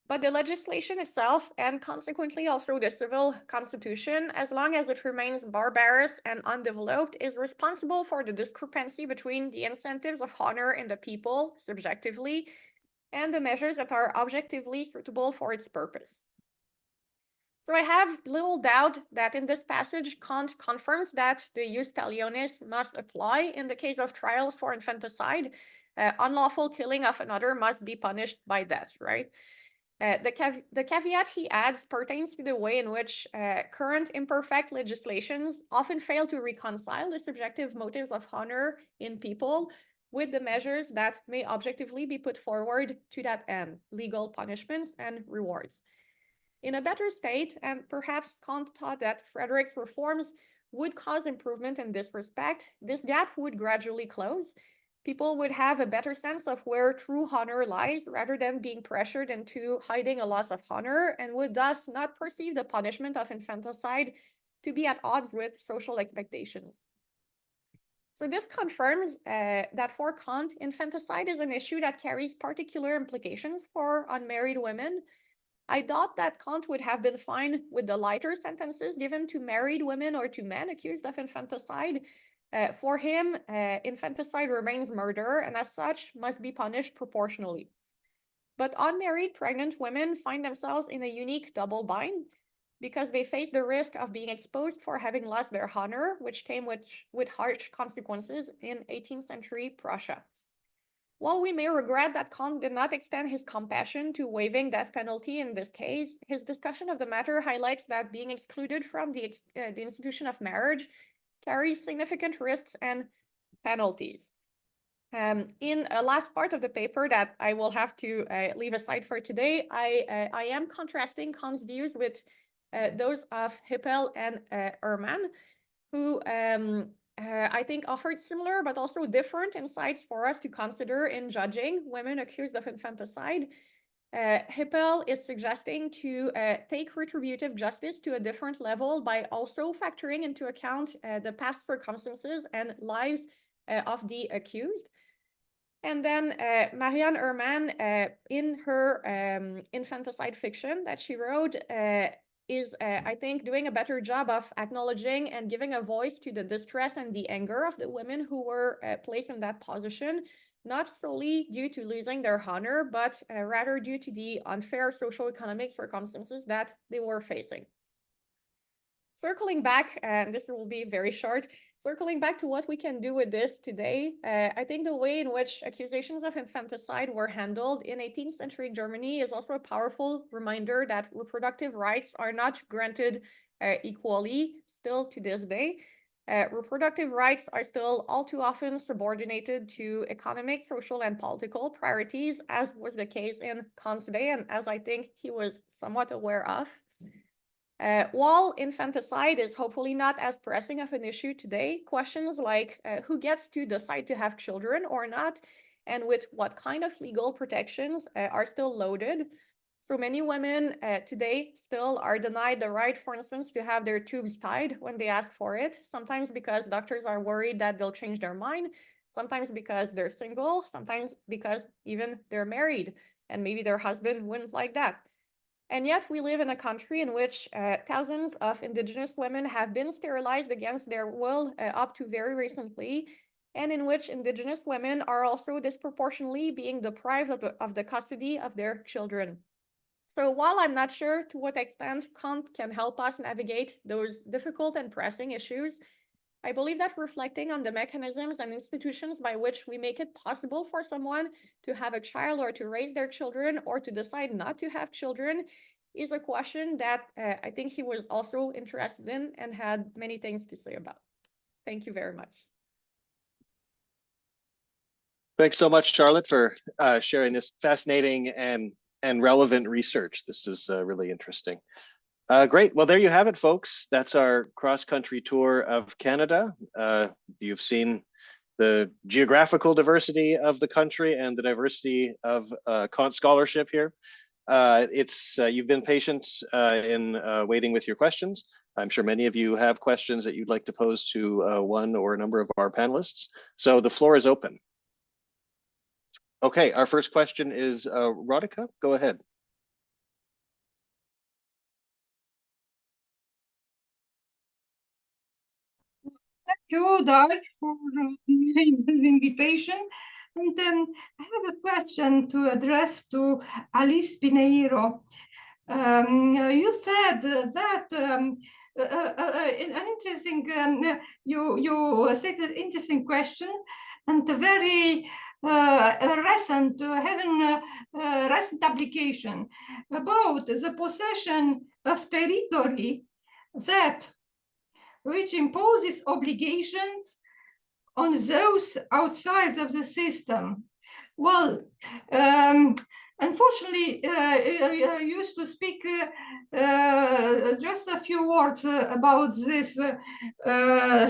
But the legislation itself, and consequently also the civil constitution, as long as it remains barbarous and undeveloped, is responsible for the discrepancy between the incentives of honor in the people, subjectively, and the measures that are objectively suitable for its purpose. So I have little doubt that in this passage, Kant confirms that the jus talionis must apply in the case of trials for infanticide. Unlawful killing of another must be punished by death, right? The caveat he adds pertains to the way in which current imperfect legislations often fail to reconcile the subjective motives of honor in people with the measures that may objectively be put forward to that end, legal punishments and rewards. In a better state, and perhaps Kant thought that Frederick's reforms would cause improvement in this respect, this gap would gradually close. People would have a better sense of where true honor lies rather than being pressured into hiding a loss of honor, and would thus not perceive the punishment of infanticide to be at odds with social expectations. So this confirms that for Kant, infanticide is an issue that carries particular implications for unmarried women. I thought that Kant would have been fine with the lighter sentences given to married women or to men accused of infanticide. For him, infanticide remains murder and as such must be punished proportionally. But unmarried pregnant women find themselves in a unique double bind because they face the risk of being exposed for having lost their honor, which came with harsh consequences in 18th century Prussia. While we may regret that Kant did not extend his compassion to waiving death penalty in this case, his discussion of the matter highlights that being excluded from the institution of marriage carries significant risks and penalties. In a last part of the paper that I will have to leave aside for today, I am contrasting Kant's views with those of Hippel and Ehrman, who I think offered similar but also different insights for us to consider in judging women accused of infanticide. Hippel is suggesting to take retributive justice to a different level by also factoring into account the past circumstances and lives of the accused. And then Marianne Ehrman, in her infanticide fiction that she wrote, is, I think, doing a better job of acknowledging and giving a voice to the distress and the anger of the women who were placed in that position, not solely due to losing their honor, but rather due to the unfair socioeconomic circumstances that they were facing. Circling back, and this will be very short, circling back to what we can do with this today, I think the way in which accusations of infanticide were handled in 18th century Germany is also a powerful reminder that reproductive rights are not granted equally still to this day. Reproductive rights are still all too often subordinated to economic, social, and political priorities, as was the case in Kant's day, and as I think he was somewhat aware of. While infanticide is hopefully not as pressing of an issue today, questions like who gets to decide to have children or not, and with what kind of legal protections are still loaded. So many women today still are denied the right, for instance, to have their tubes tied when they ask for it, sometimes because doctors are worried that they'll change their mind, sometimes because they're single, sometimes because even they're married, and maybe their husband wouldn't like that. And yet we live in a country in which thousands of Indigenous women have been sterilized against their will up to very recently, and in which Indigenous women are also disproportionately being deprived of the custody of their children. So while I'm not sure to what extent Kant can help us navigate those difficult and pressing issues, I believe that reflecting on the mechanisms and institutions by which we make it possible for someone to have a child or to raise their children or to decide not to have children is a question that I think he was also interested in and had many things to say about. Thank you very much. Thanks so much, Charlotte, for sharing this fascinating and relevant research. This is really interesting. Great. Well, there you have it, folks. That's our cross-country tour of Canada. You've seen the geographical diversity of the country and the diversity of Kant scholarship here. You've been patient in waiting with your questions. I'm sure many of you have questions that you'd like to pose to one or a number of our panelists. So the floor is open. Okay, our first question is Radhika, go ahead. Thank you, Dark, for this invitation. And I have a question to address to Alice Pineiro. You said that an interesting, you stated an interesting question, and a very recent application about the possession of territory that which imposes obligations on those outside of the system. Well, unfortunately, I used to speak just a few words about this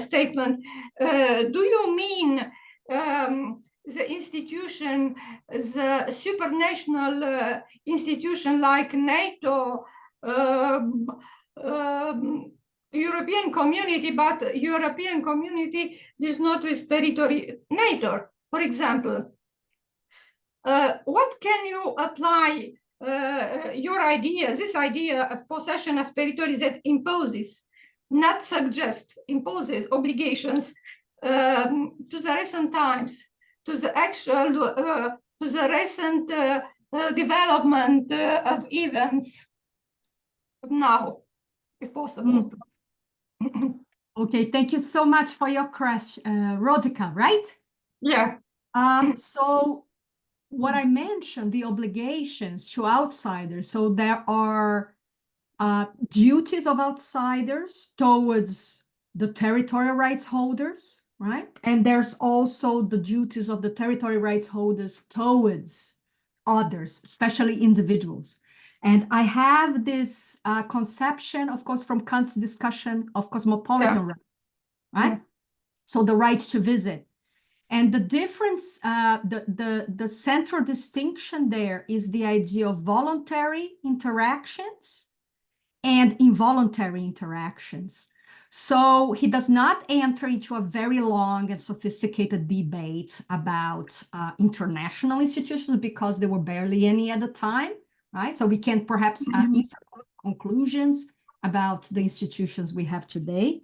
statement. Do you mean the institution, the supranational institution like NATO, European community, but European community is not with territory NATO, for example? What can you apply your idea, this idea of possession of territory that imposes, not suggest, imposes obligations to the recent times, to the actual, to the recent development of events now, if possible? Okay, thank you so much for your question, Radhika, right? Yeah. So what I mentioned, the obligations to outsiders. So there are duties of outsiders towards the territorial rights holders, right? And there's also the duties of the territorial rights holders towards others, especially individuals. And I have this conception, of course, from Kant's discussion of cosmopolitan right, right? Yeah. So the right to visit. And the difference, the central distinction there is the idea of voluntary interactions and involuntary interactions. So he does not enter into a very long and sophisticated debate about international institutions because there were barely any at the time, right? So we can perhaps infer conclusions about the institutions we have today.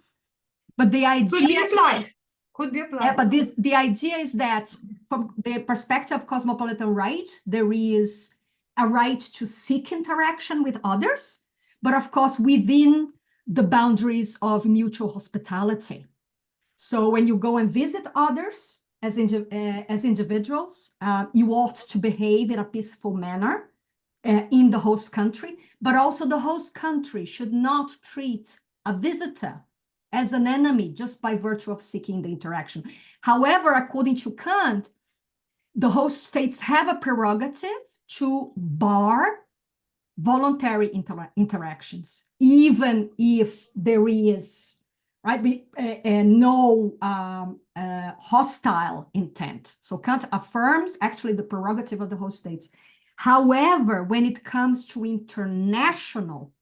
But the idea could be applied. Could be applied. Yeah, but the idea is that from the perspective of cosmopolitan right, there is a right to seek interaction with others, but of course within the boundaries of mutual hospitality. So when you go and visit others as individuals, you ought to behave in a peaceful manner in the host country, but also the host country should not treat a visitor as an enemy just by virtue of seeking the interaction. However, according to Kant, the host states have a prerogative to bar voluntary interactions, even if there is, right, no hostile intent. So Kant affirms actually the prerogative of the host states. However, when it comes to international,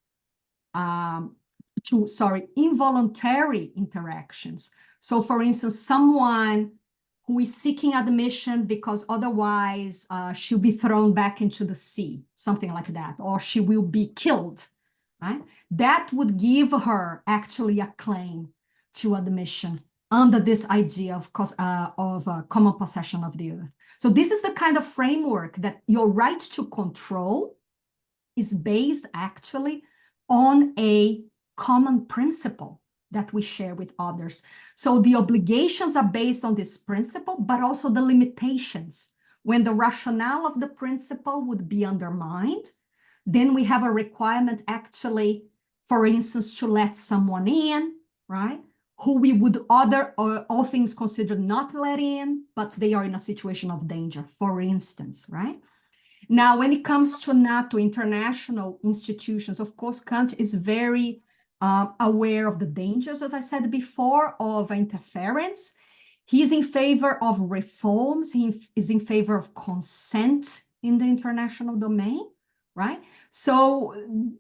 involuntary interactions. So for instance, someone who is seeking admission because otherwise she'll be thrown back into the sea, something like that, or she will be killed, right? That would give her actually a claim to admission under this idea of common possession of the earth. So this is the kind of framework that your right to control is based actually on a common principle that we share with others. So the obligations are based on this principle, but also the limitations. When the rationale of the principle would be undermined, then we have a requirement actually, for instance, to let someone in, right? Who we would all things considered not let in, but they are in a situation of danger, for instance, right? Now, when it comes to NATO, international institutions, of course, Kant is very aware of the dangers, as I said before, of interference. He is in favor of reforms. He is in favor of consent in the international domain, right? So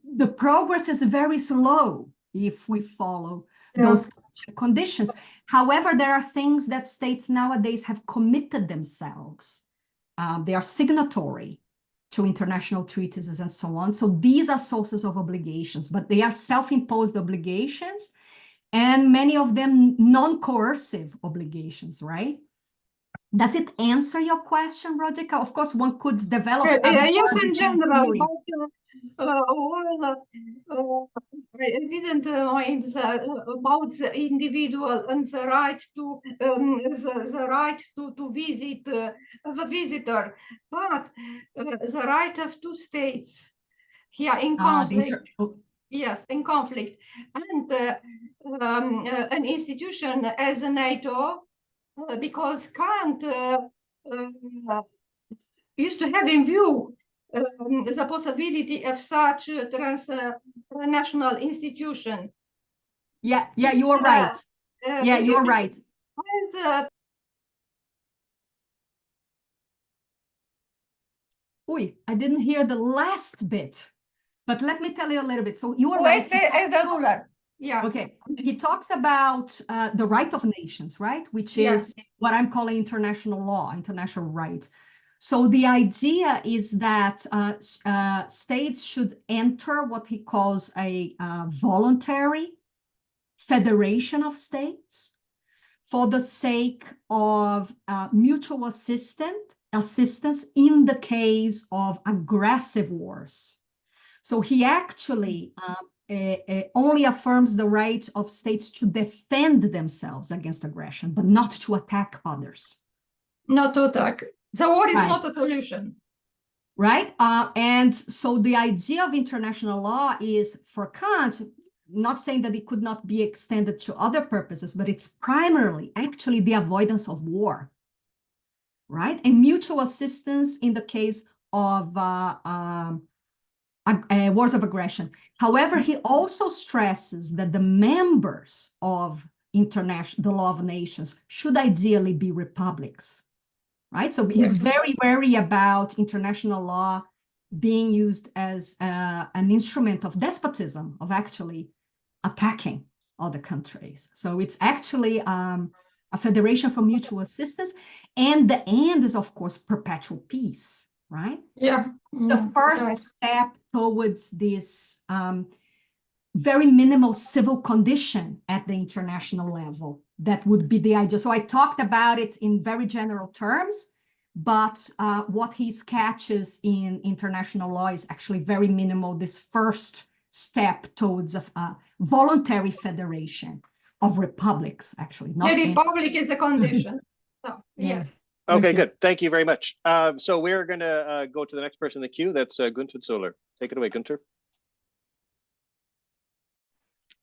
the progress is very slow if we follow those conditions. However, there are things that states nowadays have committed themselves. They are signatory to international treaties and so on. So these are sources of obligations, but they are self-imposed obligations, and many of them non-coercive obligations, right? Does it answer your question, Rodica? Of course, one could develop yes, more in general, theory. but I didn't mind about the individual and the right to the right to visit the visitor, but the right of two states here in conflict. Yes, in conflict, and an institution as NATO, because Kant used to have in view the possibility of such a transnational institution. Yeah, you are right. Yeah, you're right. And, I didn't hear the last bit, but let me tell you a little bit. So you are right. as the ruler. Yeah. Okay. He talks about the right of nations, right? Which is what I'm calling international law, international right. So the idea is that states should enter what he calls a voluntary federation of states for the sake of mutual assistance in the case of aggressive wars. So he actually only affirms the right of states to defend themselves against aggression, but not to attack others. Not to attack. The war is not a solution. Right? And so the idea of international law is, for Kant, not saying that it could not be extended to other purposes, but it's primarily actually the avoidance of war, right? And mutual assistance in the case of wars of aggression. However, he also stresses that the members of the law of nations should ideally be republics, right? So he's very wary about international law being used as an instrument of despotism, of actually attacking other countries. So it's actually a federation for mutual assistance, and the end is, of course, perpetual peace, right? Yeah. The first step towards this very minimal civil condition at the international level. That would be the idea. So I talked about it in very general terms, but what he sketches in international law is actually very minimal, this first step towards a voluntary federation of republics, actually. The republic is the condition. So, yes. Okay, good. Thank you very much. So we're going to go to the next person in the queue. That's Gunther Zoller. Take it away, Gunther.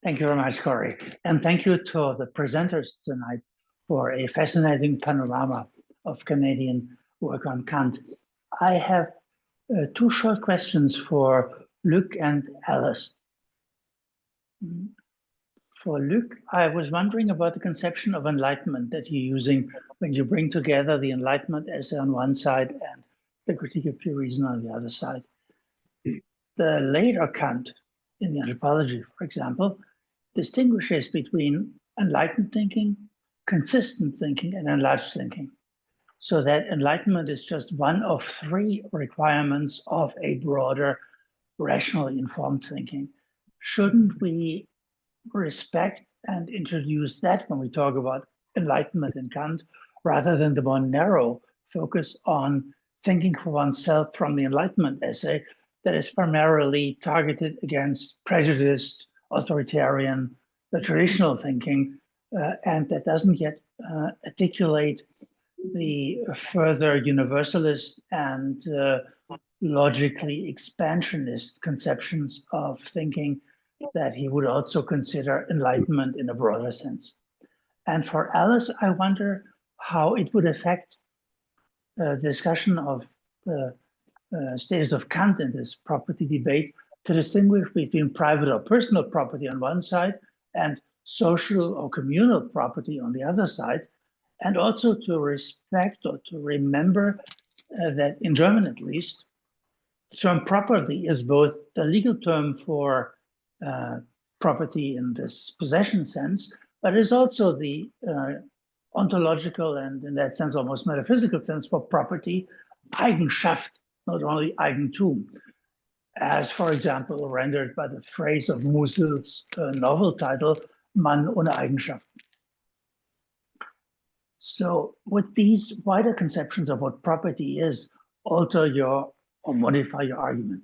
Thank you very much, Corey. And thank you to the presenters tonight for a fascinating panorama of Canadian work on Kant. I have two short questions for Luc and Alice. For Luc, I was wondering about the conception of enlightenment that you're using when you bring together the Enlightenment essay on one side and the critique of pure reason on the other side. The later Kant, in the Anthropology, for example, distinguishes between enlightened thinking, consistent thinking, and enlarged thinking. So that enlightenment is just one of three requirements of a broader, rationally informed thinking. Shouldn't we respect and introduce that when we talk about enlightenment in Kant, rather than the more narrow focus on thinking for oneself from the Enlightenment essay that is primarily targeted against prejudiced, authoritarian, the traditional thinking, and that doesn't yet articulate the further universalist and logically expansionist conceptions of thinking that he would also consider enlightenment in a broader sense. And for Alice, I wonder how it would affect the discussion of the status of Kant in this property debate to distinguish between private or personal property on one side and social or communal property on the other side, and also to respect or to remember that in German, at least, the term property is both the legal term for property in this possession sense, but is also the ontological and, in that sense, almost metaphysical sense for property, Eigenschaft, not only Eigentum, as, for example, rendered by the phrase of Musil's novel title, Mann ohne Eigenschaften. So would these wider conceptions of what property is alter your or modify your argument?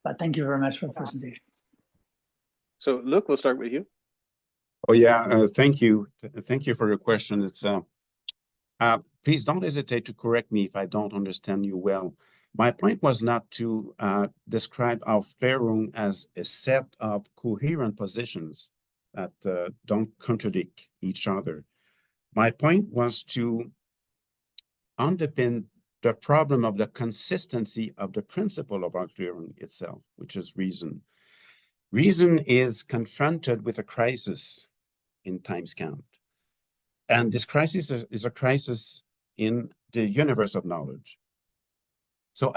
But thank you very much for the presentation. So Luke, we'll start with you. Oh yeah, thank you. Thank you for your question. It's please don't hesitate to correct me if I don't understand you well. My point was not to describe Aufklärung as a set of coherent positions that don't contradict each other. My point was to underpin the problem of the consistency of the principle of Aufklärung itself, which is reason. Reason is confronted with a crisis in times Kant. And this crisis is a crisis in the universe of knowledge. So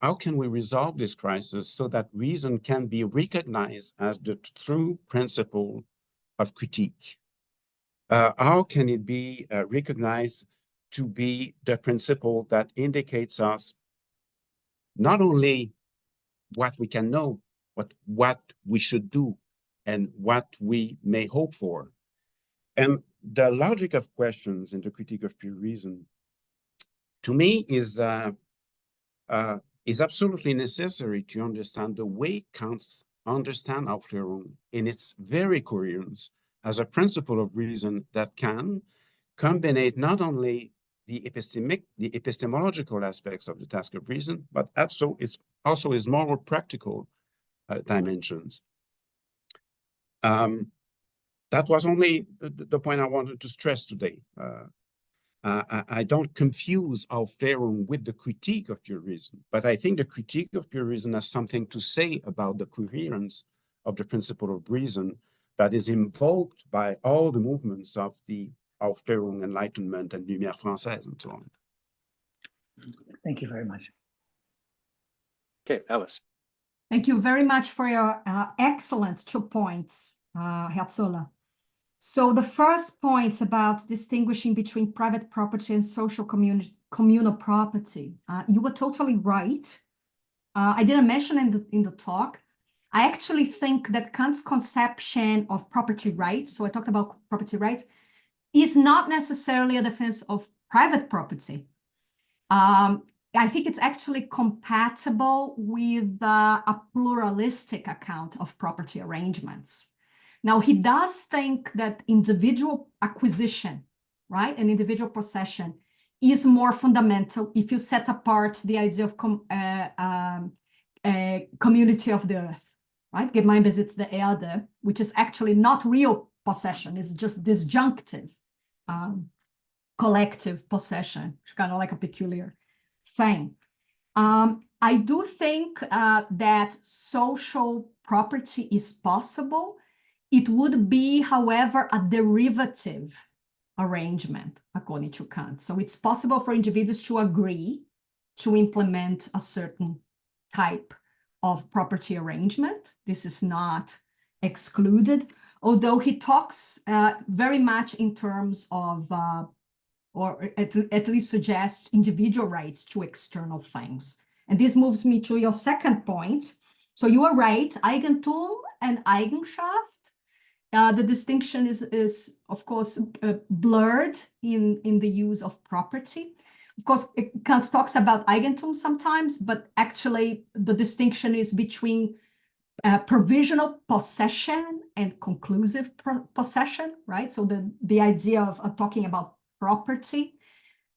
how can we resolve this crisis so that reason can be recognized as the true principle of critique? How can it be recognized to be the principle that indicates us not only what we can know, but what we should do and what we may hope for? And the logic of questions in the critique of pure reason, to me, is absolutely necessary to understand the way Kant understands Aufklärung in its very coherence as a principle of reason that can combine not only the epistemological aspects of the task of reason, but also its more practical dimensions. That was only the point I wanted to stress today. I don't confuse Aufklärung with the critique of pure reason, but I think the critique of pure reason has something to say about the coherence of the principle of reason that is invoked by all the movements of the Aufklärung, Enlightenment, and Lumière Française, and so on. Thank you very much. Okay, Alice. Thank you very much for your excellent 2 points, Herzola. So the first point about distinguishing between private property and social communal property, you were totally right. I didn't mention in the talk. I actually think that Kant's conception of property rights, so I talked about property rights, is not necessarily a defense of private property. I think it's actually compatible with a pluralistic account of property arrangements. Now, he does think that individual acquisition, right, and individual possession is more fundamental if you set apart the idea of community of the earth, right? Gemeinbesitz der Erde, which is actually not real possession, it's just disjunctive collective possession, which is kind of like a peculiar thing. I do think that social property is possible. It would be, however, a derivative arrangement, according to Kant. So it's possible for individuals to agree to implement a certain type of property arrangement. This is not excluded, although he talks very much in terms of, or at least suggests individual rights to external things. And this moves me to your second point. So you are right, Eigentum and Eigenschaft. The distinction is of course, blurred in the use of property. Of course, Kant talks about Eigentum sometimes, but actually the distinction is between provisional possession and conclusive possession, right? So the idea of talking about property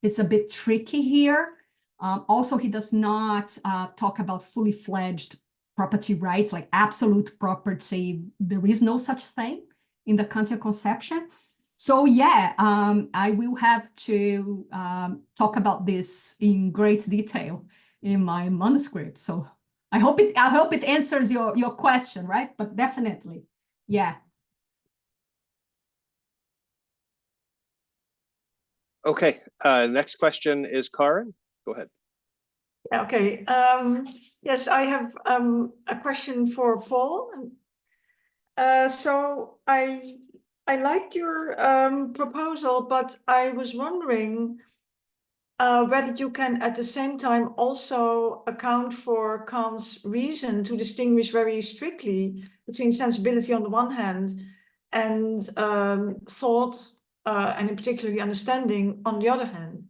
is a bit tricky here. Also, he does not talk about fully fledged property rights, like absolute property. There is no such thing in the Kantian conception. So yeah, I will have to talk about this in great detail in my manuscript. So I hope it answers your question, right? But definitely, yeah. Okay, next question is Karen. Go ahead. Okay. Yes, I have a question for Paul. So I liked your proposal, but I was wondering whether you can at the same time also account for Kant's reason to distinguish very strictly between sensibility on the one hand and thought and in particular understanding on the other hand.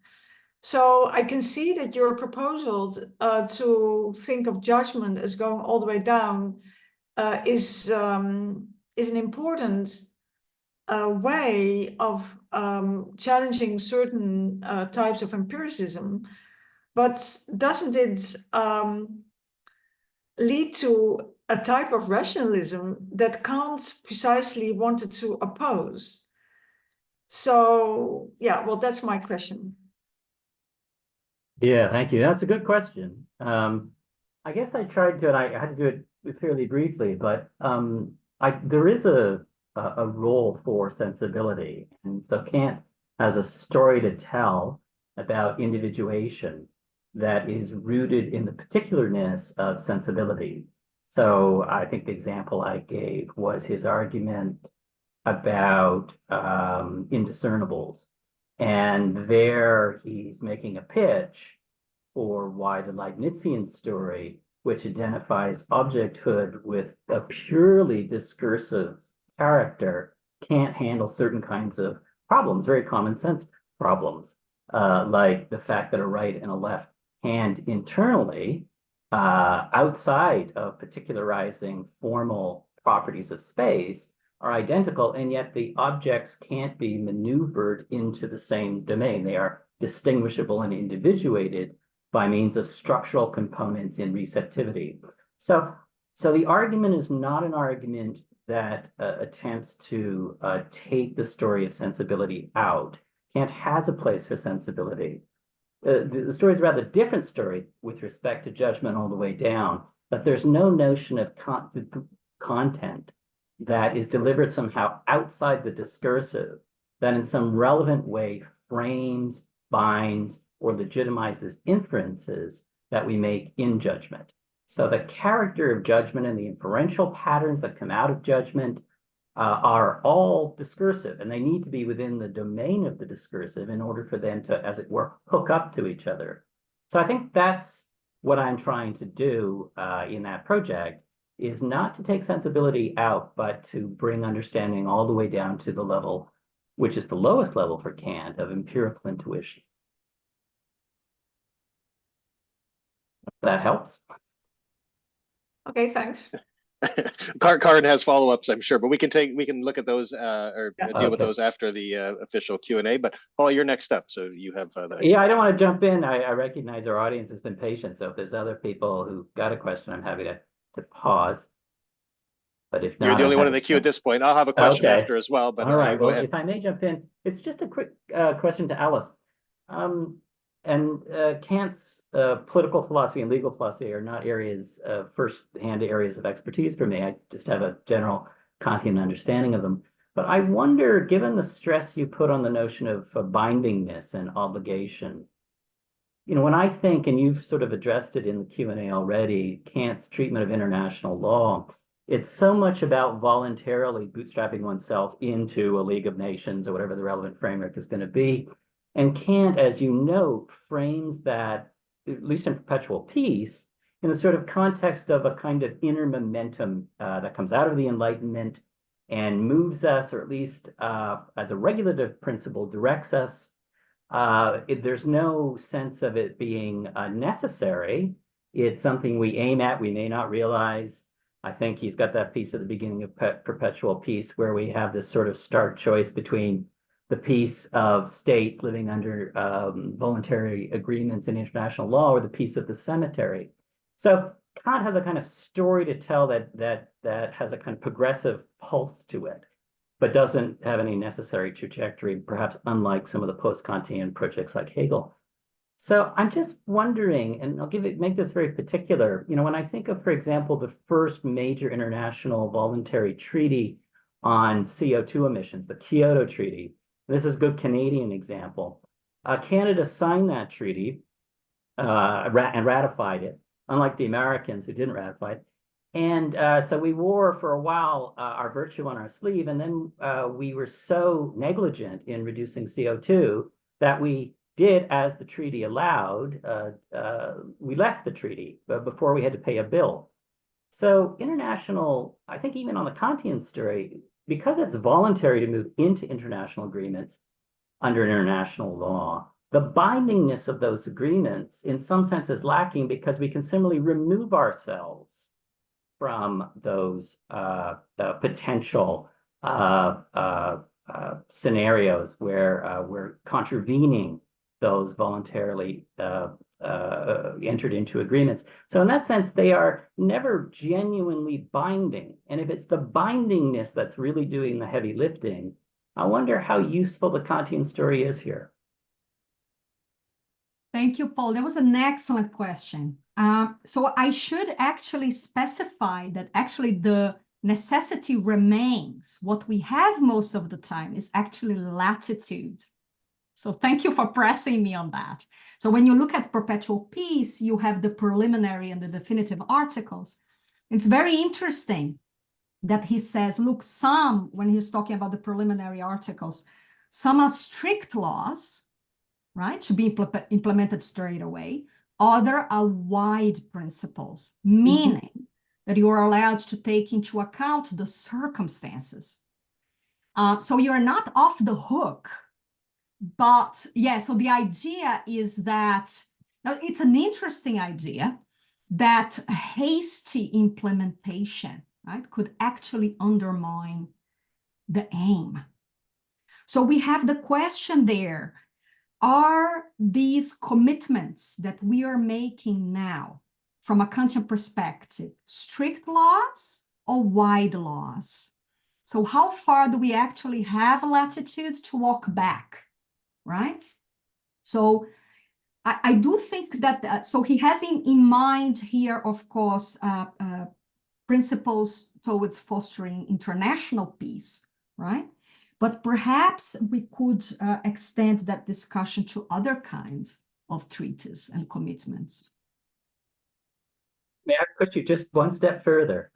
So I can see that your proposal to think of judgment as going all the way down is an important way of challenging certain types of empiricism, but doesn't it lead to a type of rationalism that Kant precisely wanted to oppose? So yeah, well, that's my question. Yeah, thank you. That's a good question. I guess I tried to, and I had to do it fairly briefly, but there is a role for sensibility. And so Kant has a story to tell about individuation that is rooted in the particularness of sensibility. So I think the example I gave was his argument about indiscernibles. And there he's making a pitch for why the Leibnizian story, which identifies objecthood with a purely discursive character, can't handle certain kinds of problems, very common sense problems, like the fact that a right and a left hand internally, outside of particularizing formal properties of space, are identical, and yet the objects can't be maneuvered into the same domain. They are distinguishable and individuated by means of structural components in receptivity. So the argument is not an argument that attempts to take the story of sensibility out. Kant has a place for sensibility. The story is a rather different story with respect to judgment all the way down, but there's no notion of content that is delivered somehow outside the discursive, that in some relevant way frames, binds, or legitimizes inferences that we make in judgment. So the character of judgment and the inferential patterns that come out of judgment are all discursive, and they need to be within the domain of the discursive in order for them to, as it were, hook up to each other. So I think that's what I'm trying to do in that project, is not to take sensibility out, but to bring understanding all the way down to the level, which is the lowest level for Kant, of empirical intuition. That helps. Okay, thanks. Karen has follow-ups, I'm sure, but we can look at those or deal with those after the official Q&A. But Paul, you're next up, so you have the Yeah, I don't want to jump in. I recognize our audience has been patient, so if there's other people who got a question, I'm happy to pause. But if not, you're the only one in the queue at this point. I'll have a question after as well. But all right, go well, ahead. if I may jump in, it's just a quick question to Alice. Kant's political philosophy and legal philosophy are not areas, first-hand areas of expertise for me. I just have a general Kantian understanding of them. But I wonder, given the stress you put on the notion of bindingness and obligation, you know, when I think, and you've sort of addressed it in the Q&A already, Kant's treatment of international law, it's so much about voluntarily bootstrapping oneself into a League of Nations or whatever the relevant framework is going to be. And Kant, as you note, frames that, at least in Perpetual Peace, in the sort of context of a kind of inner momentum that comes out of the Enlightenment and moves us, or at least as a regulative principle, directs us. There's no sense of it being necessary. It's something we aim at, we may not realize. I think he's got that piece at the beginning of Perpetual Peace where we have this sort of stark choice between the peace of states living under voluntary agreements in international law or the peace of the cemetery. So Kant has a kind of story to tell that has a kind of progressive pulse to it, but doesn't have any necessary trajectory, perhaps unlike some of the post-Kantian projects like Hegel. So I'm just wondering, and I'll make this very particular, you know, when I think of, for example, the first major international voluntary treaty on CO2 emissions, the Kyoto Treaty, this is a good Canadian example. Canada signed that treaty and ratified it, unlike the Americans who didn't ratify it. And so we wore for a while our virtue on our sleeve, and then we were so negligent in reducing CO2 that we did as the treaty allowed. We left the treaty before we had to pay a bill. So international, I think even on the Kantian story, because it's voluntary to move into international agreements under international law, the bindingness of those agreements in some sense is lacking because we can similarly remove ourselves from those potential scenarios where we're contravening those voluntarily entered into agreements. So in that sense, they are never genuinely binding. And if it's the bindingness that's really doing the heavy lifting, I wonder how useful the Kantian story is here. Thank you, Paul. That was an excellent question. So I should actually specify that actually the necessity remains. What we have most of the time is actually latitude. So thank you for pressing me on that. So when you look at perpetual peace, you have the preliminary and the definitive articles. It's very interesting that he says, look, some, when he's talking about the preliminary articles, some are strict laws, right, should be implemented straight away. Other are wide principles, meaning that you are allowed to take into account the circumstances. So you're not off the hook. But yeah, so the idea is that, now it's an interesting idea that hasty implementation, right, could actually undermine the aim. So we have the question there, are these commitments that we are making now, from a Kantian perspective, strict laws or wide laws? So how far do we actually have latitude to walk back? Right? So I do think that, so he has in mind here, of course, principles towards fostering international peace, right? But perhaps we could extend that discussion to other kinds of treaties and commitments. May I put you just one step further?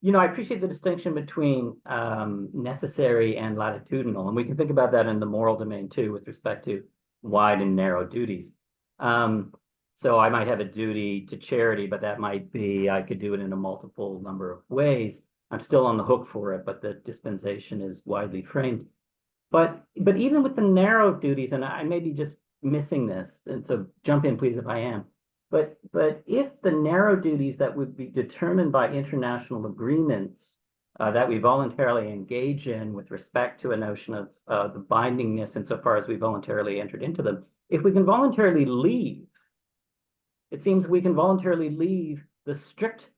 You know, I appreciate the distinction between necessary and latitudinal, and we can think about that in the moral domain too, with respect to wide and narrow duties. So I might have a duty to charity, but that might be, I could do it in a multiple number of ways. I'm still on the hook for it, but the dispensation is widely framed. But even with the narrow duties, and I may be just missing this, and so jump in, please, if I am. But if the narrow duties that would be determined by international agreements that we voluntarily engage in with respect to a notion of the bindingness insofar as we voluntarily entered into them, if we can voluntarily leave, it seems we can voluntarily leave the strict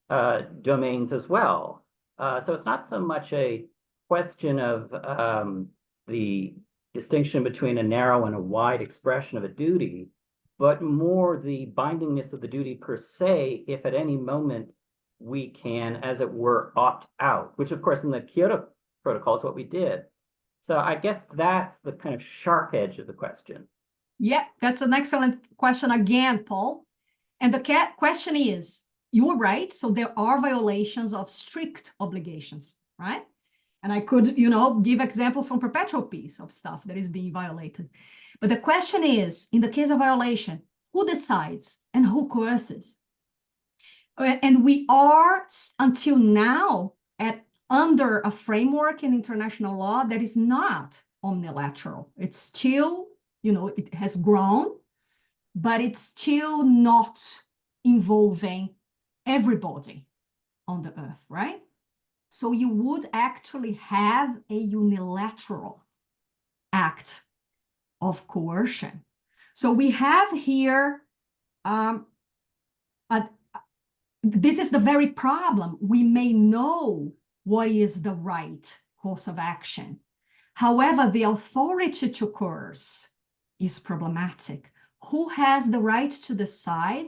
domains as well. So it's not so much a question of the distinction between a narrow and a wide expression of a duty, but more the bindingness of the duty per se, if at any moment we can, as it were, opt out, which of course in the Kyoto Protocol is what we did. So I guess that's the kind of sharp edge of the question. Yeah, that's an excellent question again, Paul. And the question is, you're right, so there are violations of strict obligations, right? And I could, you know, give examples from perpetual peace of stuff that is being violated. But the question is, in the case of violation, who decides and who coerces? And we are, until now, under a framework in international law that is not omnilateral. It's still, you know, it has grown, but it's still not involving everybody on the earth, right? So you would actually have a unilateral act of coercion. So we have here, this is the very problem. We may know what is the right course of action. However, the authority to coerce is problematic. Who has the right to decide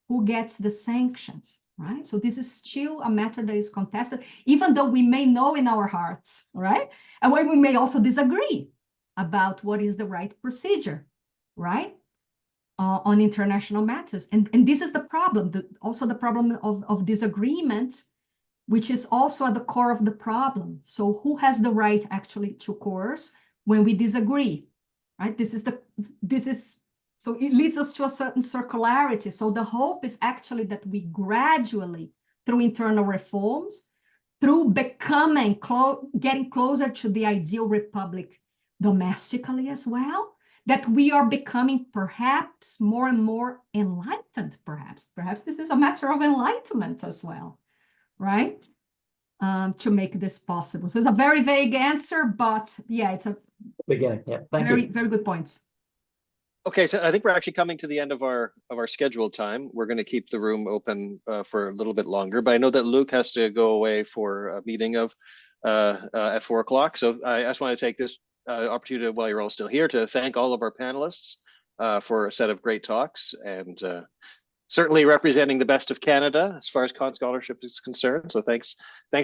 who gets the sanctions, right? So this is still a matter that is contested, even though we may know in our hearts, right? And we may also disagree about what is the right procedure. right? On international matters. And this is the problem, also the problem of disagreement, which is also at the core of the problem. So who has the right actually to coerce when we disagree, right? So it leads us to a certain circularity. So the hope is actually that we gradually, through internal reforms, through becoming, getting closer to the ideal republic domestically as well, that we are becoming perhaps more and more enlightened, perhaps. Perhaps this is a matter of enlightenment as well, right? To make this possible. So it's a very vague answer, but yeah, it's a Beginning, yeah, thank very, you. very good points. Okay, so I think we're actually coming to the end of our scheduled time. We're going to keep the room open for a little bit longer, but I know that Luke has to go away for a meeting of at 4 o'clock. So I just want to take this opportunity while you're all still here to thank all of our panelists for a set of great talks, and certainly representing the best of Canada as far as Kant scholarship is concerned. So thanks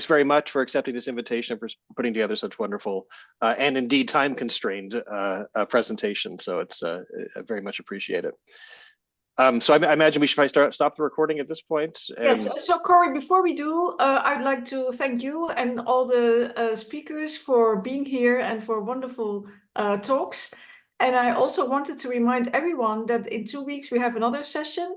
very much for accepting this invitation and for putting together such wonderful and indeed time constrained presentation. So it's very much appreciated. So I imagine we should probably stop the recording at this point. Yes, so Corey, before we do, I'd like to thank you and all the speakers for being here and for wonderful talks. And I also wanted to remind everyone that in 2 weeks we have another session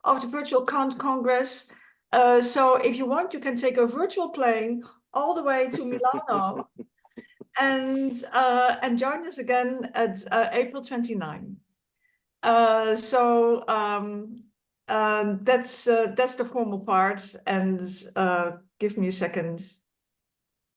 of the Virtual Kant Congress. So if you want, you can take a virtual plane all the way to Milano and join us again at April 29. So that's the formal part, and give me a second.